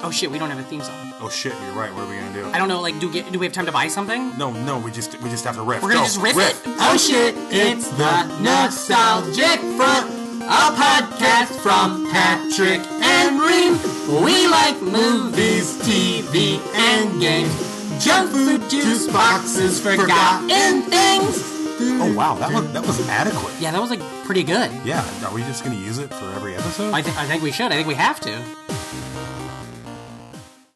Oh shit, we don't have a theme song. Oh shit, you're right. What are we gonna do? I don't know. Like, do we have time to buy something? No, we just have to riff. We're gonna just riff it. Oh shit, it's the Nostalgic Front, a podcast from Patrick and Ream. We like movies, TV, and games, junk food, juice boxes, forgotten things. Oh wow, that was adequate. Yeah, that was like pretty good. Yeah, are we just gonna use it for every episode? I think we should. I think we have to.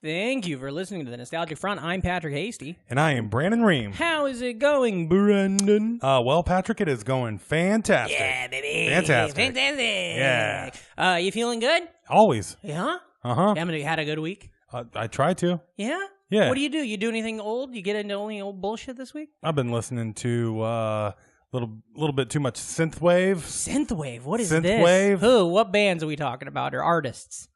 Thank you for listening to the Nostalgic Front. I'm Patrick Hasty. And I am Brandon Ream. How is it going, Brandon? Well, Patrick, it is going fantastic. Yeah, baby. Fantastic. Yeah. You feeling good? Always. Yeah? Uh-huh. You had a good week? I try to. Yeah? Yeah. What do? You do anything old? You get into only old bullshit this week? I've been listening to little bit too much synthwave. Synthwave? What is Synthwave. this? Who? What bands are we talking about, or artists?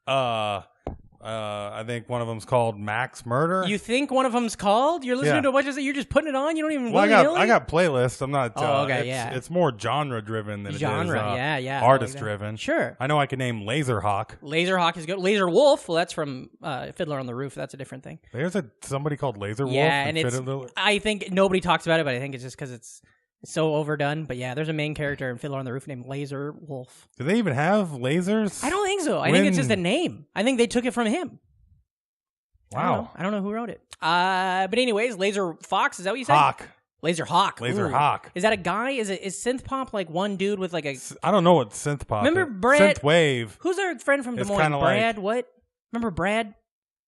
I think one of them's called Max Murder. You think one of them's called? You're listening Yeah. to a bunch of... You're just putting it on? You don't even... Well, I got playlists. I'm not... okay, yeah. It's more genre-driven than Genre, it is yeah. artist-driven. Sure. I know I can name Laserhawk. Laserhawk is good. Laser Wolf, well, that's from Fiddler on the Roof. That's a different thing. There's somebody called Laser Wolf. Yeah, and it's... Fiddler... I think nobody talks about it, but I think it's just because it's so overdone. But yeah, there's a main character in Fiddler on the Roof named Laser Wolf. Do they even have lasers? I don't think so. I think it's just a name. I think they took it from him. Wow. I don't know who wrote it. But anyways, Laser Fox, is that what you said? Hawk. Laser Hawk. Laser Ooh. Hawk. Is that a guy? Is synth pop like one dude with like a... I don't know what synth pop Remember is. Brad... Synthwave. Who's our friend from Des It's Moines? kinda Brad like- what? Remember Brad?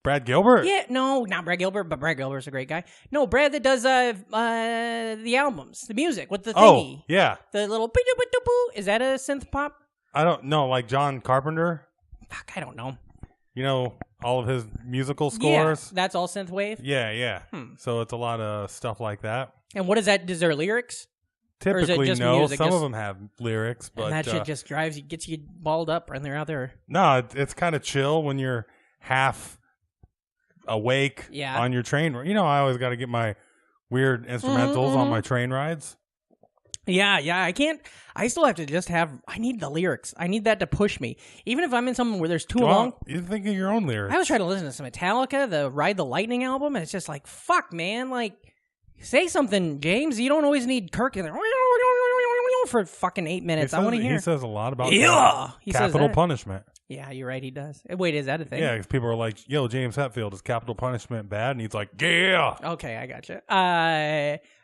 Brad Gilbert? Yeah, no, not Brad Gilbert, but Brad Gilbert's a great guy. No, Brad that does the albums, the music with the thingy. Oh, yeah. The little... Is that a synth pop? I don't know, like John Carpenter? Fuck, I don't know. You know, all of his musical scores? Yeah, that's all synthwave? Yeah. So it's a lot of stuff like that. And what is that? Is there lyrics? Or is it Typically, just no. music, Some just- of them have lyrics, but And that shit just gets you balled up when they're out there. no, it's kind of chill when you're half awake Yeah. on your train. You know, I always got to get my weird instrumentals on my train rides. Yeah, I can't. I still have to just have. I need the lyrics. I need that to push me. Even if I'm in something where there's too long. You think of your own lyrics. I was trying to listen to some Metallica, the Ride the Lightning album, and it's just like, fuck, man. Like, say something, James. You don't always need Kirk in there for fucking 8 minutes. I want to hear. He says a lot about He says capital that. punishment. Yeah, you're right. He does. Wait, is that a thing? Yeah, because people are like, yo, James Hetfield, is capital punishment bad? And he's like, yeah. Okay, I gotcha.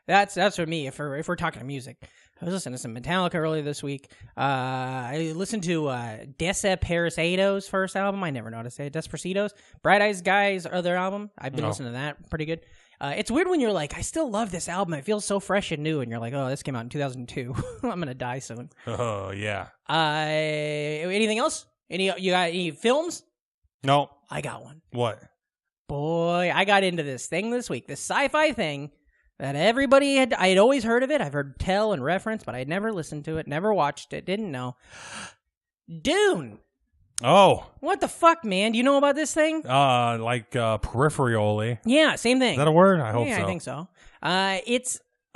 That's for me. If we're talking music, I was listening to some Metallica earlier this week. I listened to Desperado's first album. I never know how to say it. Desperado's. Bright Eyes Guy's other album. I've been listening to that. Pretty good. It's weird when you're like, I still love this album. It feels so fresh and new. And you're like, oh, this came out in 2002. I'm going to die soon. Oh, yeah. Anything else? You got any films? No. I got one. What? Boy, I got into this thing this week. This sci-fi thing that everybody had. I had always heard of it. I've heard tell and reference, but I'd never listened to it, never watched it, didn't know. Dune. Oh. What the fuck, man? Do you know about this thing? Peripherally. Yeah, same thing. Is that a word? I hope so. I think so.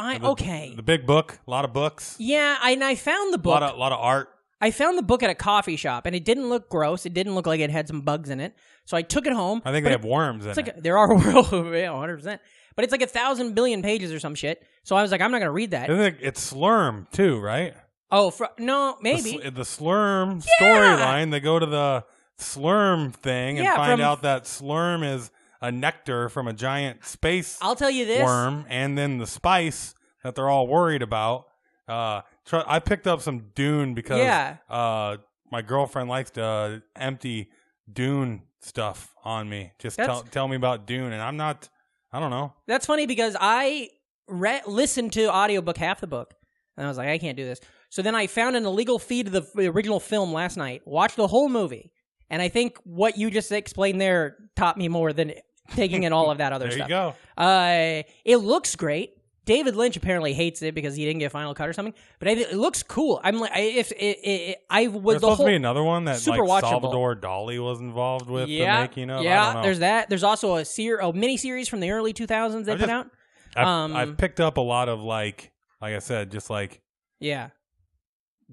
Okay. The big book. A lot of books. Yeah, I found the book. A lot of art. I found the book at a coffee shop, and it didn't look gross. It didn't look like it had some bugs in it. So I took it home. I think they have worms in it. Like there are 100%. But it's like 1,000 billion pages or some shit. So I was like, I'm not going to read that. It's Slurm, too, right? Oh, no, maybe. The Slurm storyline, they go to the Slurm thing and find out that Slurm is a nectar from a giant space I'll tell you this. worm, and then the spice that they're all worried about. I picked up some Dune because my girlfriend likes to empty Dune stuff on me. Just tell me about Dune, and I don't know. That's funny because I listened to audiobook half the book, and I was like, I can't do this. So then I found an illegal feed of the original film last night, watched the whole movie, and I think what you just explained there taught me more than taking in all of that other stuff. There you go. It looks great. David Lynch apparently hates it because he didn't get a final cut or something, but it looks cool. I'm like, There's supposed to be another one that super watchable. Salvador Dali was involved with the making of. Yeah, I don't know. there's that. There's also a mini series from the early 2000s they put out. I've picked up a lot of like I said, just like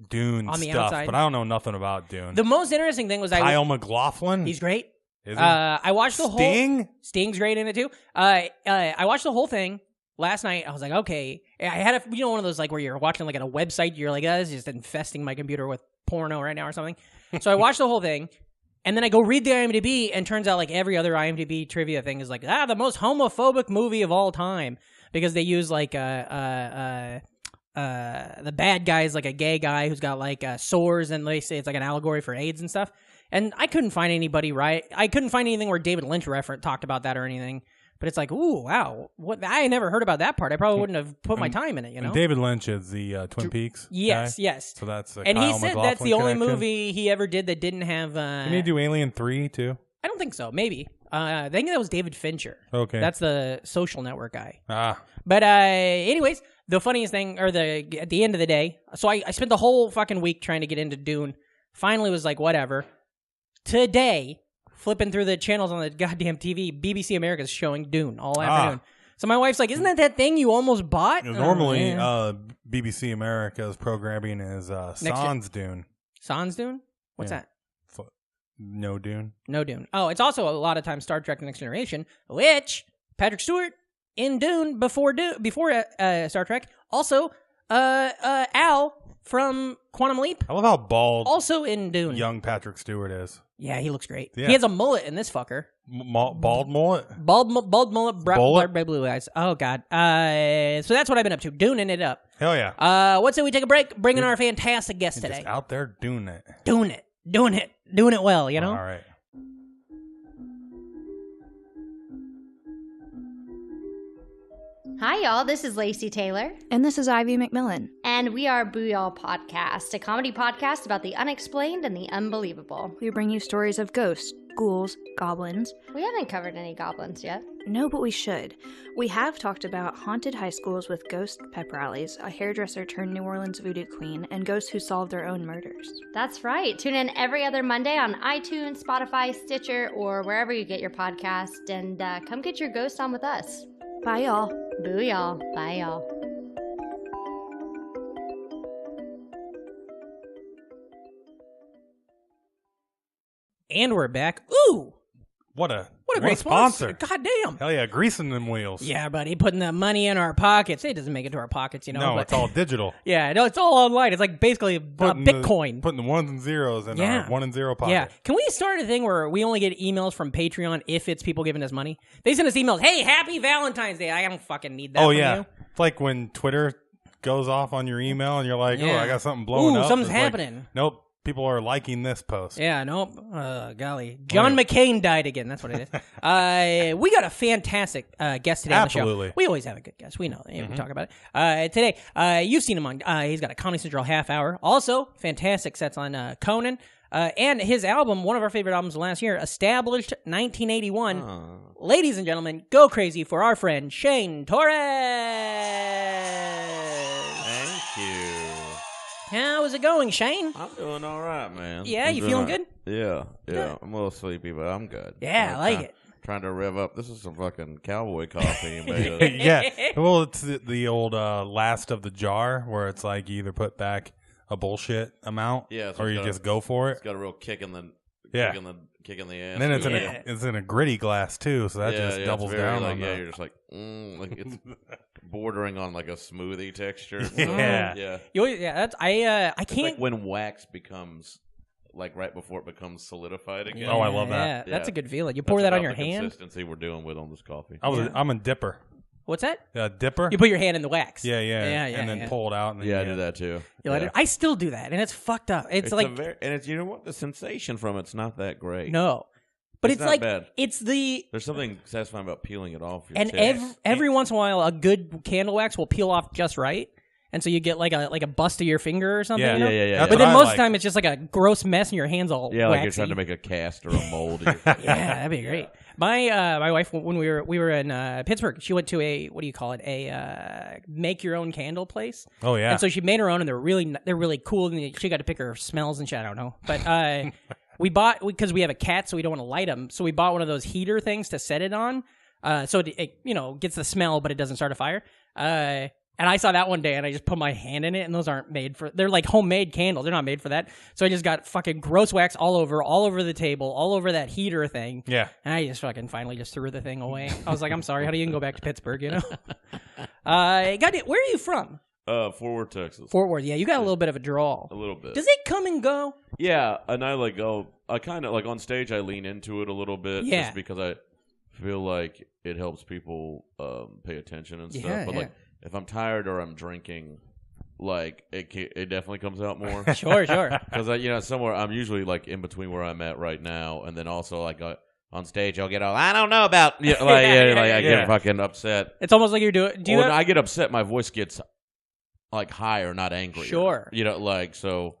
Dune on the stuff, outside. but I don't know nothing about Dune. The most interesting thing was Kyle MacLachlan. He's great. Is I watched the Sting? Sting's great in it too. I watched the whole thing last night. I was like, okay. I had one of those like where you're watching like on a website. You're like, this is just infesting my computer with porno right now or something. So I watched the whole thing, and then I go read the IMDb, and turns out like every other IMDb trivia thing is like the most homophobic movie of all time because they use like the bad guy is like a gay guy who's got like sores, and they say it's like an allegory for AIDS and stuff. And I couldn't find anybody I couldn't find anything where David Lynch talked about that or anything. But it's like, ooh, wow. What? I never heard about that part. I probably wouldn't have put my time in it, you know? And David Lynch is the Twin Peaks Yes, guy? yes. So that's and Kyle he said MacLachlan that's the only connection. movie he ever did that didn't have... Didn't he do Alien 3, too? I don't think so. Maybe. I think that was David Fincher. Okay. That's the Social Network guy. Ah. But anyways, the funniest thing, or at the end of the day, so I spent the whole fucking week trying to get into Dune. Finally was like, whatever. Today, flipping through the channels on the goddamn TV, BBC America's showing Dune all afternoon. So my wife's like, isn't that thing you almost bought? Normally, BBC America's programming is Sans Dune. Sans Dune? What's that? No Dune. No Dune. Oh, it's also a lot of times Star Trek The Next Generation, which Patrick Stewart in Dune before Star Trek. Also, Al from Quantum Leap. I love how bald Also in Dune. young Patrick Stewart is. Yeah, he looks great. Yeah. He has a mullet in this fucker. Bald mullet? Bald mullet, Bullet? bright blue eyes. Oh, God. So that's what I've been up to, Duning it up. Hell yeah. What's it? We take a break, bring in our fantastic guest today. Just out there doing it. Doing it well, you know? All right. Hi, y'all. This is Lacey Taylor. And this is Ivy McMillan. And we are Booyall Podcast, a comedy podcast about the unexplained and the unbelievable. We bring you stories of ghosts, ghouls, goblins. We haven't covered any goblins yet. No, but we should. We have talked about haunted high schools with ghost pep rallies, a hairdresser turned New Orleans voodoo queen, and ghosts who solve their own murders. That's right. Tune in every other Monday on iTunes, Spotify, Stitcher, or wherever you get your podcast, and come get your ghost on with us. Bye, y'all. Booyall. Bye, y'all. And we're back. Ooh! What a great sponsor. God damn. Hell yeah, greasing them wheels. Yeah, buddy, putting the money in our pockets. It doesn't make it to our pockets, you know. No, but, it's all digital. Yeah, no, it's all online. It's like basically Bitcoin. Putting the ones and zeros in our 1 and 0 pocket. Yeah. Can we start a thing where we only get emails from Patreon if it's people giving us money? They send us emails, hey, happy Valentine's Day. I don't fucking need that from you. It's like when Twitter goes off on your email and you're like, oh, I got something blowing up. Something's It's like, happening. nope. People are liking this post. Yeah, nope. Golly. John McCain died again. That's what it is. We got a fantastic guest today on the show. Absolutely. We always have a good guest. We know that. We talk about it. Today, you've seen him on, he's got a Comedy Central half hour. Also, fantastic sets on Conan. And his album, one of our favorite albums of last year, Established 1981. Ladies and gentlemen, go crazy for our friend Shane Torres. Thank you. How's it going, Shane? I'm doing all right, man. Yeah, I'm you doing feeling all- good? Yeah. Good. I'm a little sleepy, but I'm good. Yeah, I like it. Trying to rev up. This is some fucking cowboy coffee. You made it. Yeah. Well, it's the old last of the jar where it's like you either put back a bullshit amount Yeah, so or it's you got a- just go for it. It's got a real kick in the Yeah. kick in the ass. And then it's Yeah. it's in a gritty glass too, so that yeah, just yeah, doubles it's very, down like, on yeah, that. you're just like it's bordering on like a smoothie texture. So, Yeah. yeah. That's I It's can't. like when wax becomes like right before it becomes solidified again. Oh, I love that. Yeah, that's Yeah. a good feeling. You That's pour that on about your the hand. Consistency we're dealing with on this coffee. I'm a dipper. What's that? Dipper? You put your hand in the wax. yeah, yeah, and then yeah. pull it out. And then Yeah, I do that too. You let Yeah. it- I still do that, and it's fucked up. It's a like and it's you know what the sensation from it's not that great. no, but It's it's not like bad. it's the There's something satisfying about peeling it off. Your and tip. every once in a while a good candle wax will peel off just right, and so you get like a bust of your finger or something. Yeah. you know? Yeah. That's But what then I most of like. the time it's just like a gross mess, and your hands all Yeah, like you're waxy. trying to make a cast or a mold. Yeah, that'd be great. My wife, when we were in Pittsburgh, she went to a a make your own candle place. Oh yeah. And so she made her own, and they're really cool. And she got to pick her smells and shit. I don't know, but we bought because we have a cat, so we don't want to light them. So we bought one of those heater things to set it on, so it gets the smell, but it doesn't start a fire. And I saw that one day, and I just put my hand in it, and those aren't made for... They're like homemade candles. They're not made for that. So I just got fucking gross wax all over the table, all over that heater thing. Yeah. And I just fucking finally just threw the thing away. I was like, I'm sorry. How do you even go back to Pittsburgh, you know? Where are you from? Fort Worth, Texas. Fort Worth. Yeah, you got a little bit of a drawl. A little bit. Does it come and go? Yeah, and I kind of, like, on stage, I lean into it a little bit. Yeah. Just because I feel like it helps people pay attention and stuff. Yeah, But, yeah. like, if I'm tired or I'm drinking, like, it definitely comes out more. Sure. Because, somewhere, I'm usually, like, in between where I'm at right now. And then also, like, on stage, I'll get all, I don't know about, I get fucking upset. It's almost like you're doing... When I get upset, my voice gets, like, higher, not angry. Sure. So...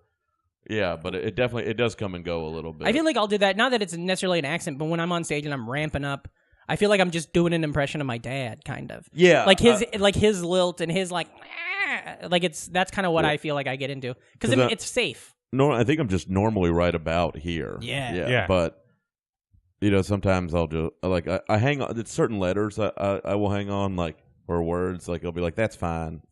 Yeah, but it definitely does come and go a little bit. I feel like I'll do that. Not that it's necessarily an accent, but when I'm on stage and I'm ramping up, I feel like I'm just doing an impression of my dad, kind of. Yeah, like his lilt and his that's kind of what I feel like I get into because it's safe. No, I think I'm just normally right about here. Yeah. But sometimes I'll do I hang on. It's certain letters I will hang on or words I'll be like that's fine.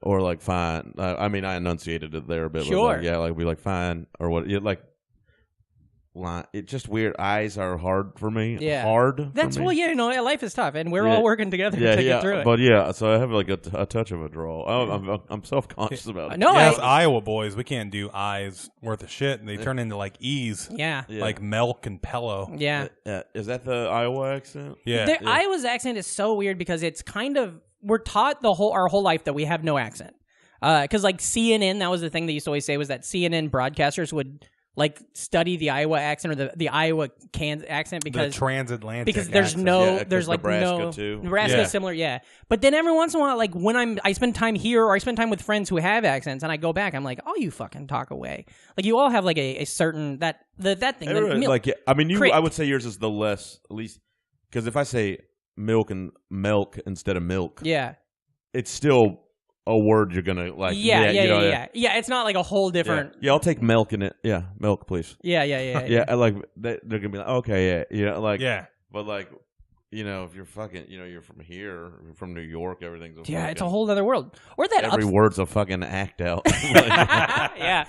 Or fine. I mean I enunciated it there a bit. Sure. But be like fine or what. It's just weird. Eyes are hard for me. Yeah. Hard. That's for me. Life is tough, and we're all working together to get through it. But so I have a touch of a draw. I'm self-conscious about it. No, as Iowa boys, we can't do I's worth of shit, and they turn into E's. Yeah. Like milk and pillow. Yeah. Is that the Iowa accent? Yeah. Iowa's accent is so weird because it's kind of we're taught our whole life that we have no accent. Because CNN, that was the thing they used to always say was that CNN broadcasters would study the Iowa accent or the Iowa accent because the transatlantic because there's accent. There's Nebraska too. Nebraska's similar, yeah. But then every once in a while, when I spend time here or I spend time with friends who have accents and I go back, I'm like, oh, you fucking talk away. You all have a certain that thing. I would say yours is the less at least because if I say milk instead of milk, yeah, it's still a word you're gonna Yeah. It's not like a whole different. Yeah, I'll take milk in it. Yeah, milk, please. Yeah. Yeah, they're gonna be like, okay, yeah. But if you're fucking, you're from here, from New York, everything's it's a whole other world. Or that every word's a fucking act out. Yeah.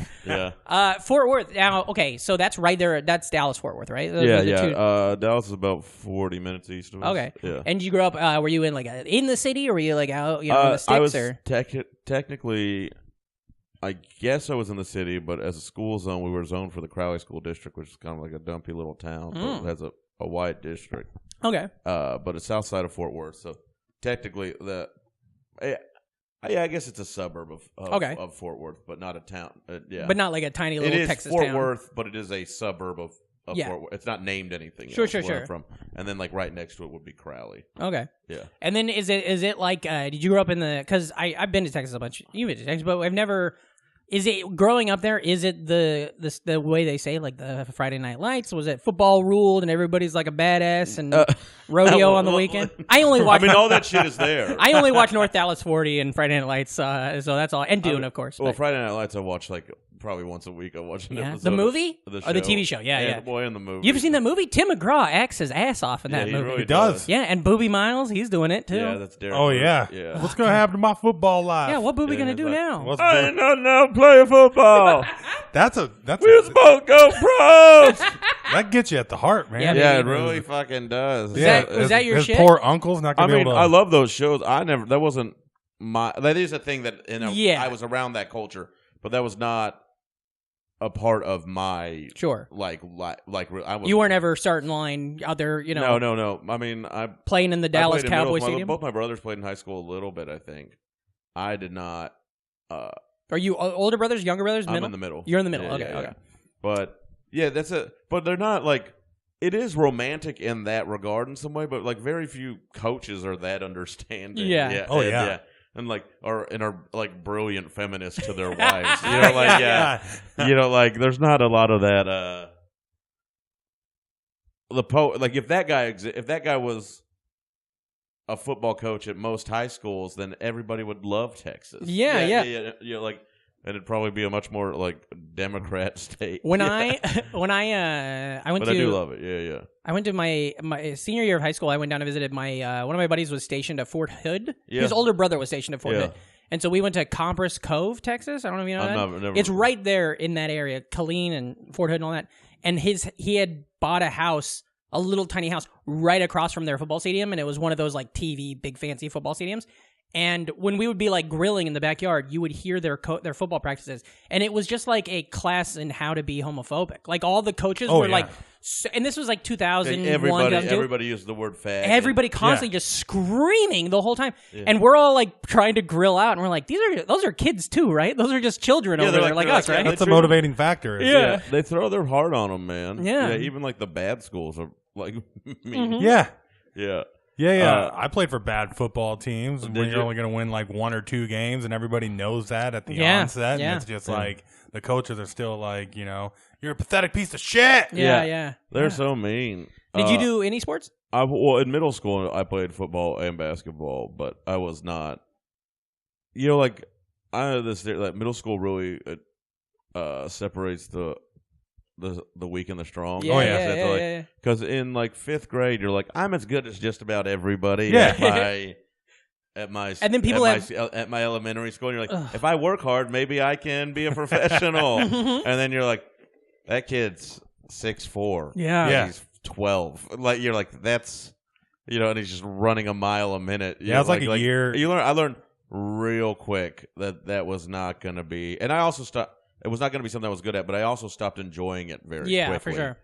Fort Worth. Now, okay, so that's right there. That's Dallas, Fort Worth, right? Dallas is about 40 minutes east of us. Okay. Yeah. And you grew up? Were you in the city, or were you out, in the sticks? I was or? Technically, I guess I was in the city, but as a school zone, we were zoned for the Crowley School District, which is kind of like a dumpy little town, but it has a wide district. Okay. But it's south side of Fort Worth, so technically I guess it's a suburb of Fort Worth, but not a town. But not like a tiny little Texas Fort town. Worth, but it is a suburb of Fort Worth. It's not named anything. Sure. I'm from. And then right next to it would be Crowley. Okay. Yeah. And then is it like did you grow up in the? Because I've been to Texas a bunch. You've been to Texas, but I've never. Is it growing up there? Is it the way they say the Friday Night Lights? Was it football ruled and everybody's like a badass and rodeo on the weekend? I only watch. all that shit is there. I only watch North Dallas 40 and Friday Night Lights, so that's all. And Dune, of course. Well, Friday Night Lights I watch probably once a week. I watch an episode. The movie or the TV show. Yeah. Boy, in the movie. You ever seen that movie? Tim McGraw acts his ass off in that movie. Really He does. Yeah, and Booby Miles, he's doing it too. Yeah, that's Derek. Oh yeah. Yeah. What's gonna happen to my football life? Yeah, what Booby gonna do now? I ain't nothing now playing football. That's We're supposed to go pros. that gets you at the heart, man. Yeah, it really fucking does. Was that your his shit? poor uncle's not gonna be able to. I love those shows. That wasn't that is a thing that I was around that culture, but that was not a part of my Sure. I was. You weren't ever starting line out there, No. I mean, I playing in the Dallas played in Cowboy middle. Stadium. Both my brothers played in high school a little bit. I think I did not. Are you older brothers, younger brothers? Middle? I'm in the middle. You're in the middle. Yeah, Okay. But yeah, that's it. But they're not it is romantic in that regard in some way. But very few coaches are that understanding. Yeah. Oh, yeah. And are brilliant feminists to their wives. There's not a lot of that. If that guy was a football coach at most high schools, then everybody would love Texas. Yeah. And it'd probably be a much more like Democrat state. When I went I do love it. Yeah. I went to my senior year of high school. I went down and visited my one of my buddies was stationed at Fort Hood. Yeah. His older brother was stationed at Fort Yeah. Hood. And so we went to Compress Cove, Texas. I don't know if you know that. It's right there in that area, Killeen and Fort Hood and all that. And he had bought a house, a little tiny house, right across from their football stadium, and it was one of those like TV, big fancy football stadiums. And when we would be like grilling in the backyard, you would hear their football practices, and it was just like a class in how to be homophobic. Like all the coaches were like, and this was like 2001. Everybody used the word fag. Everybody constantly just screaming the whole time, and we're all like trying to grill out, and we're like, those are kids too, right? Those are just children over there, like us, right? That's a motivating factor. Yeah, they throw their heart on them, man. Yeah, even like the bad schools are like mean. Mm-hmm. Yeah. I played for bad football teams when you're only going to win like 1 or 2 games, and everybody knows that at the onset. And it's just like the coaches are still like, you're a pathetic piece of shit. Yeah. They're so mean. Did you do any sports? Well, in middle school, I played football and basketball, but I was not. Like middle school really separates the weak and the strong. Yeah. Because in like 5th grade, you're like, I'm as good as just about everybody. Yeah. At my and then people at my elementary school, and you're like, if I work hard, maybe I can be a professional. And then you're like, that kid's 6'4". Yeah. He's 12. Like you're like, that's and he's just running a mile a minute. Yeah, it's like a year. I learned real quick that was not going to be, and I also stopped. It was not going to be something I was good at, but I also stopped enjoying it very quickly. Yeah, for sure.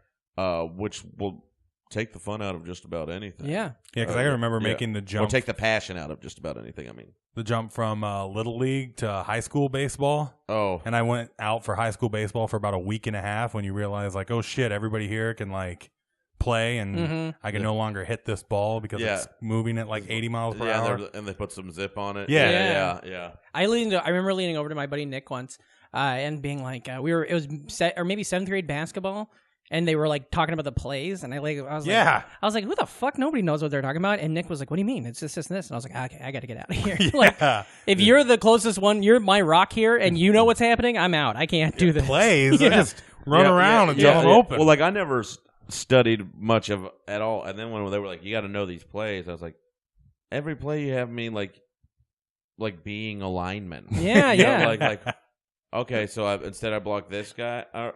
Which will take the fun out of just about anything. Yeah. Yeah, because I remember making the jump. Or take the passion out of just about anything, I mean. The jump from Little League to high school baseball. Oh. And I went out for high school baseball for about a week and a half when you realize, like, oh, shit, everybody here can, like, play, and I can no longer hit this ball because it's moving at, like, 80 miles per hour. And they put some zip on it. Yeah. I remember leaning over to my buddy Nick once and being like, it was maybe 7th grade basketball, and they were like talking about the plays, and I was like, who the fuck? Nobody knows what they're talking about. And Nick was like, what do you mean? It's this and this. And I was like, okay, I got to get out of here. Like, if you're the closest one, you're my rock here, and you know what's happening, I'm out. I can't do this. Plays, I just run around until I'm open. Well, like I never studied much of at all, and then when they were like, you got to know these plays, I was like, every play you have me like being a lineman. Like okay, so instead I block this guy, and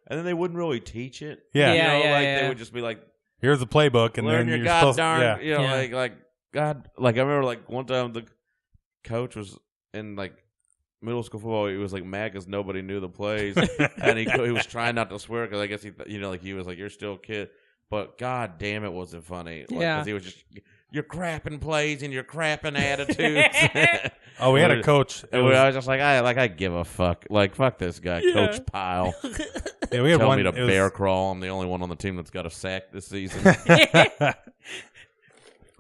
then they wouldn't really teach it. They would just be like, here's the playbook, and learn then your you're supposed God, I remember like one time the coach was in like middle school football. He was like mad because nobody knew the plays, and he was trying not to swear because I guess he was like, you're still a kid, but god damn it, wasn't funny. Because he was just, you're crapping plays and you're crapping attitudes. We had a coach. I was just like, I give a fuck. Like, fuck this guy, Coach Pyle. We had Tell me to bear crawl. I'm the only one on the team that's got a sack this season.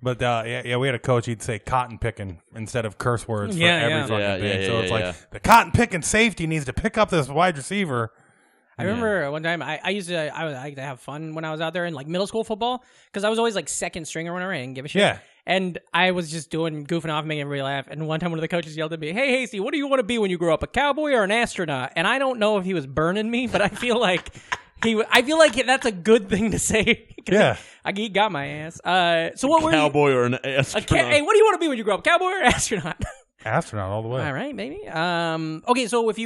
But we had a coach. He'd say cotton picking instead of curse words for every fucking thing. So it's like the cotton picking safety needs to pick up this wide receiver. I remember one time I like to have fun when I was out there in like middle school football because I was always like second string or whatever. I didn't give a shit. Yeah. And I was just goofing off, making everybody laugh. And one time one of the coaches yelled at me, "Hey, Hasty, what do you want to be when you grow up, a cowboy or an astronaut?" And I don't know if he was burning me, but I feel like that's a good thing to say. Yeah. He got my ass. So what were you? Cowboy or an astronaut? Hey, what do you want to be when you grow up, cowboy or astronaut? Astronaut all the way. All right, maybe. Okay, so what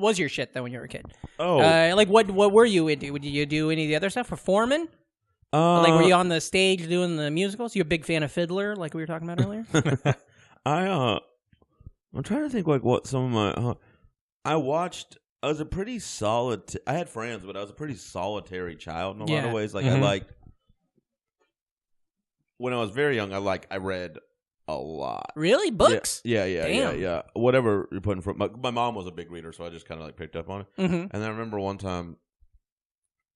was your shit then when you were a kid? Oh, like what were you into? Would you do any of the other stuff? Performing? Like were you on the stage doing the musicals? You a big fan of Fiddler, like we were talking about earlier? I'm trying to think like what some of my. I was a pretty solid. I had friends, but I was a pretty solitary child in a lot of ways. Like I liked. When I was very young, I read a lot. Really? Books? Yeah. Whatever you're putting from. My mom was a big reader, so I just kind of like picked up on it. Mm-hmm. And then I remember one time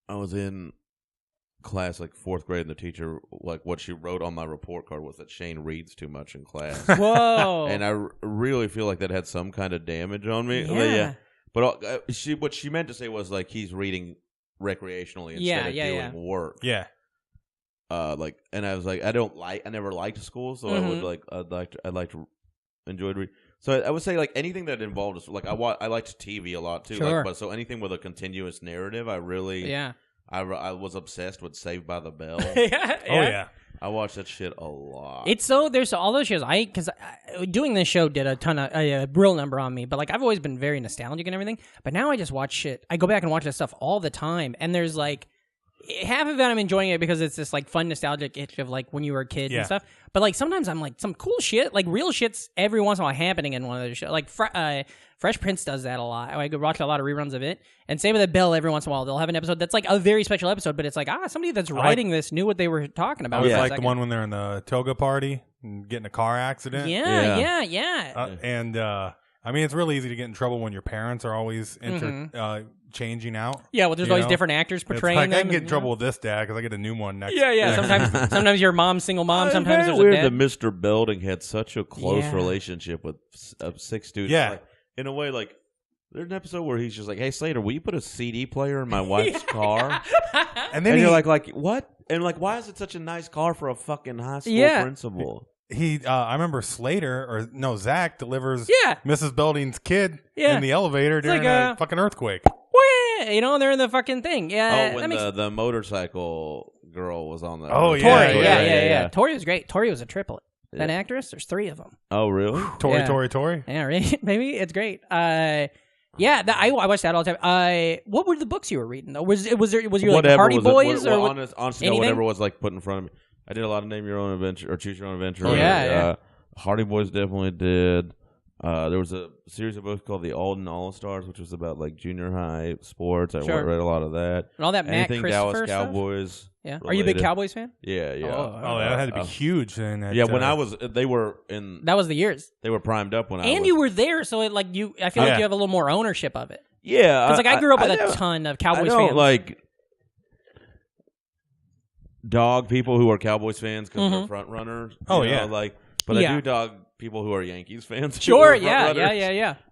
I was in class, like 4th grade, and the teacher, like what she wrote on my report card was that Shane reads too much in class. Whoa! And I really feel like that had some kind of damage on me. Yeah. But what she meant to say was like he's reading recreationally instead of doing work. Yeah. And I was like, I never liked school, so I'd like to enjoy reading. So I would say like anything that involved like I liked TV a lot too. Sure. Like, but so anything with a continuous narrative, I really I was obsessed with Saved by the Bell. yeah. Oh yeah. I watched that shit a lot. It's so there's all those shows. Because doing this show did a ton of a real number on me. But like I've always been very nostalgic and everything. But now I just watch shit. I go back and watch that stuff all the time. And there's like half of it I'm enjoying it because it's this like fun nostalgic itch of like when you were a kid and stuff. But like sometimes I'm like some cool shit, like real shit's every once in a while happening in one of those shows. Like Fresh Prince does that a lot. I could watch a lot of reruns of it. And Save the Bell every once in a while. They'll have an episode that's like a very special episode, but it's like, somebody that's writing this knew what they were talking about. I like the one when they're in the toga party and get in a car accident. Yeah. And I mean, it's really easy to get in trouble when your parents are always changing out. Yeah, well, there's always different actors portraying them. I can get in trouble with this dad because I get a new one next. Yeah. Sometimes your mom's single mom. Sometimes there's weird a dad. that Mr. Belding had such a close relationship with 6 dudes. Yeah. Like, in a way, like, there's an episode where he's just like, "Hey, Slater, will you put a CD player in my wife's car?" And then you're like, what? And like, why is it such a nice car for a fucking high school principal? I remember Zach delivers Mrs. Belding's kid in the elevator during a fucking earthquake. You know, they're in the fucking thing. Yeah. Oh, when the motorcycle girl was on the. Oh, Tori. Yeah. Tori was great. Tori was a triplet. That actress, there's 3 of them. Oh, really? Tori. Yeah, right. Maybe it's great. I watched that all the time. What were the books you were reading though? Was you like Hardy Boys or honestly, whatever was like put in front of me. I did a lot of Name Your Own Adventure or Choose Your Own Adventure. Oh, yeah. Hardy Boys definitely did. There was a series of books called The Alden All-Stars, which was about like junior high sports. I read a lot of that. And all that Matt Anything Christopher Dallas Cowboys. Stuff? Yeah. Are you a big Cowboys fan? Yeah. Oh, that had to be huge. Then when they were in. That was the years. They were primed up when I was. And you were there, so I feel like you have a little more ownership of it. Yeah. Because I grew up with a ton of Cowboys fans. Like dog people who are Cowboys fans because they're front runners. Oh, I do dog people who are Yankees fans. Sure, yeah.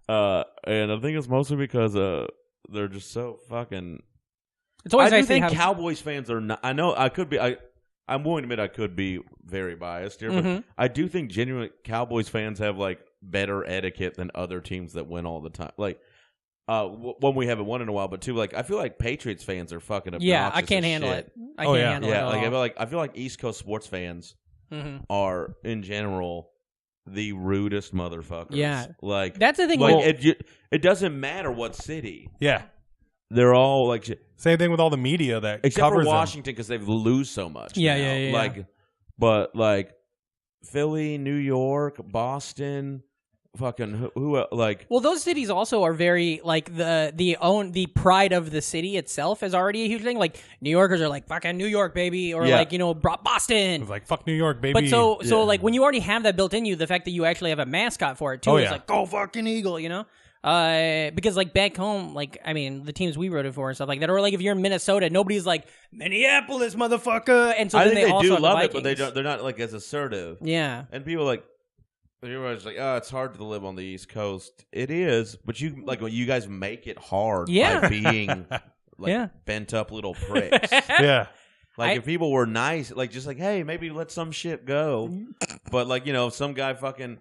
And I think it's mostly because they're just so fucking. It's always I do think Cowboys fans are not. I know I could be. I'm willing to admit I could be very biased here, but I do think genuine Cowboys fans have like better etiquette than other teams that win all the time. Like. One, we haven't won in a while, but 2, like I feel like Patriots fans are fucking obnoxious. Yeah, I can't handle it. I can't handle it. I feel like East Coast sports fans are in general the rudest motherfuckers. Yeah, like that's the thing. Like it doesn't matter what city. Yeah, they're all like same thing with all the media that except covers for Washington because they lose so much. Yeah. Like, but like Philly, New York, Boston. Fucking who like? Well, those cities also are very like the pride of the city itself is already a huge thing. Like New Yorkers are like fucking New York, baby, or like Boston. It's like fuck New York, baby. But so like when you already have that built in you, the fact that you actually have a mascot for it too, is like go fucking Eagle, you know? Because like back home, like I mean the teams we rooted for and stuff like that, or like if you're in Minnesota, nobody's like Minneapolis, motherfucker, and so I then think they also do have love the it, but they're not like as assertive. Yeah, and people like. Everybody's like, it's hard to live on the East Coast. It is, but you guys make it hard by being bent up little pricks. Yeah. Like if people were nice, like just like, hey, maybe let some shit go. But like, if some guy fucking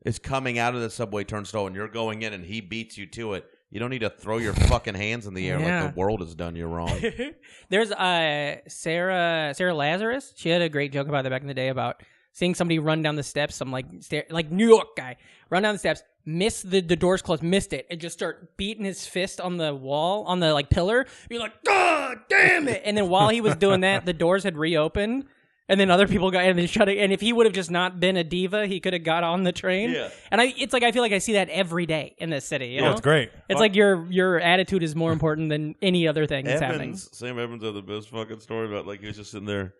is coming out of the subway turnstile and you're going in and he beats you to it, you don't need to throw your fucking hands in the air like the world has done you wrong. There's Sarah Lazarus. She had a great joke about that back in the day about seeing somebody run down the steps, some like New York guy run down the steps, miss the doors closed, missed it, and just start beating his fist on the wall, on the like pillar. You're like, God damn it! And then while he was doing that, the doors had reopened, and then other people got in and shut it. And if he would have just not been a diva, he could have got on the train. Yeah. And I feel like I see that every day in this city. You know? It's great. It's like your attitude is more important than any other thing that's happening. Sam Evans had the best fucking story about like he was just sitting there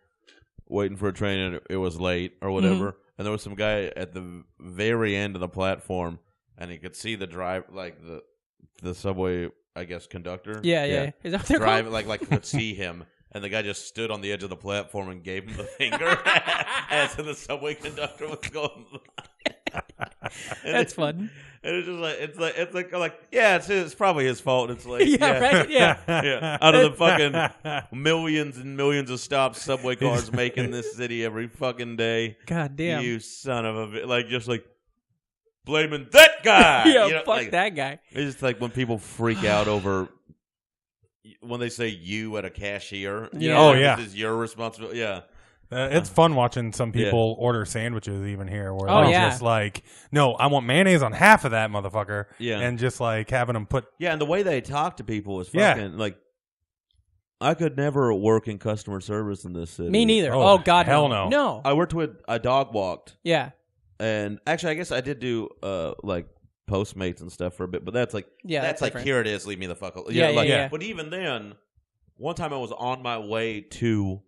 waiting for a train and it was late or whatever, and there was some guy at the very end of the platform, and he could see the the subway, I guess, conductor. Yeah. Is that what they're driving called? like could see him, and the guy just stood on the edge of the platform and gave him the finger as the subway conductor was going. That's fun. And it's just like it's probably his fault. It's like right? Yeah. Out of the fucking millions and millions of stops subway cars make in this city every fucking day. God damn. You son of a like just like blaming that guy. Yeah, you know, fuck like, that guy. It's just like when people freak out over when they say you at a cashier. You Yeah. know, Oh, like, yeah. This is your responsibility. Yeah. It's fun watching some people order sandwiches even here where Oh, they're yeah. just like, no, I want mayonnaise on half of that motherfucker. Yeah. And just like having them put. Yeah, and the way they talk to people is Yeah. fucking like. I could never work in customer service in this city. Me neither. Oh, Oh, God, hell no. no. No. I worked with a dog walked, Yeah. and actually, I guess I did do like Postmates and stuff for a bit, but that's like That's like different. here it is, leave me the fuck alone. Yeah, like, yeah. But even then, one time I was on my way to,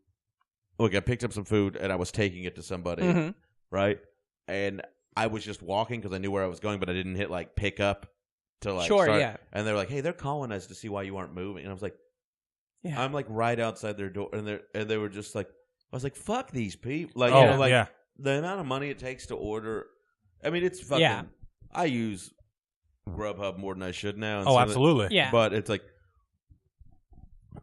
I picked up some food and I was taking it to somebody, Mhm. right? And I was just walking because I knew where I was going, but I didn't hit like pick up to like Sure, start. yeah. And they're like, "Hey, they're calling us to see why you aren't moving," and I was like. Yeah. I'm like right outside their door, and they were just like, I was like, "Fuck these people!" Like, Oh, you know, like yeah. the amount of money it takes to order. I mean, it's fucking. Yeah. I use Grubhub more than I should now. And Oh, so absolutely. Yeah. but it's like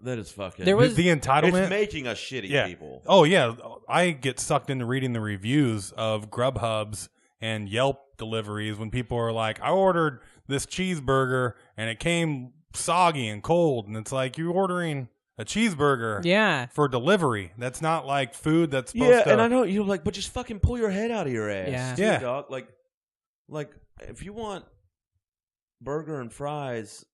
that is fucking. There was- The entitlement. It's making us shitty Yeah. people. Oh, yeah. I get sucked into reading the reviews of Grubhubs and Yelp deliveries when people are like, I ordered this cheeseburger and it came soggy and cold. And it's like, you're ordering a cheeseburger Yeah. for delivery. That's not like food that's supposed Yeah, to. and I know you're like, but just fucking pull your head out of your ass. Yeah. too, Yeah. dog. Like if you want burger and fries,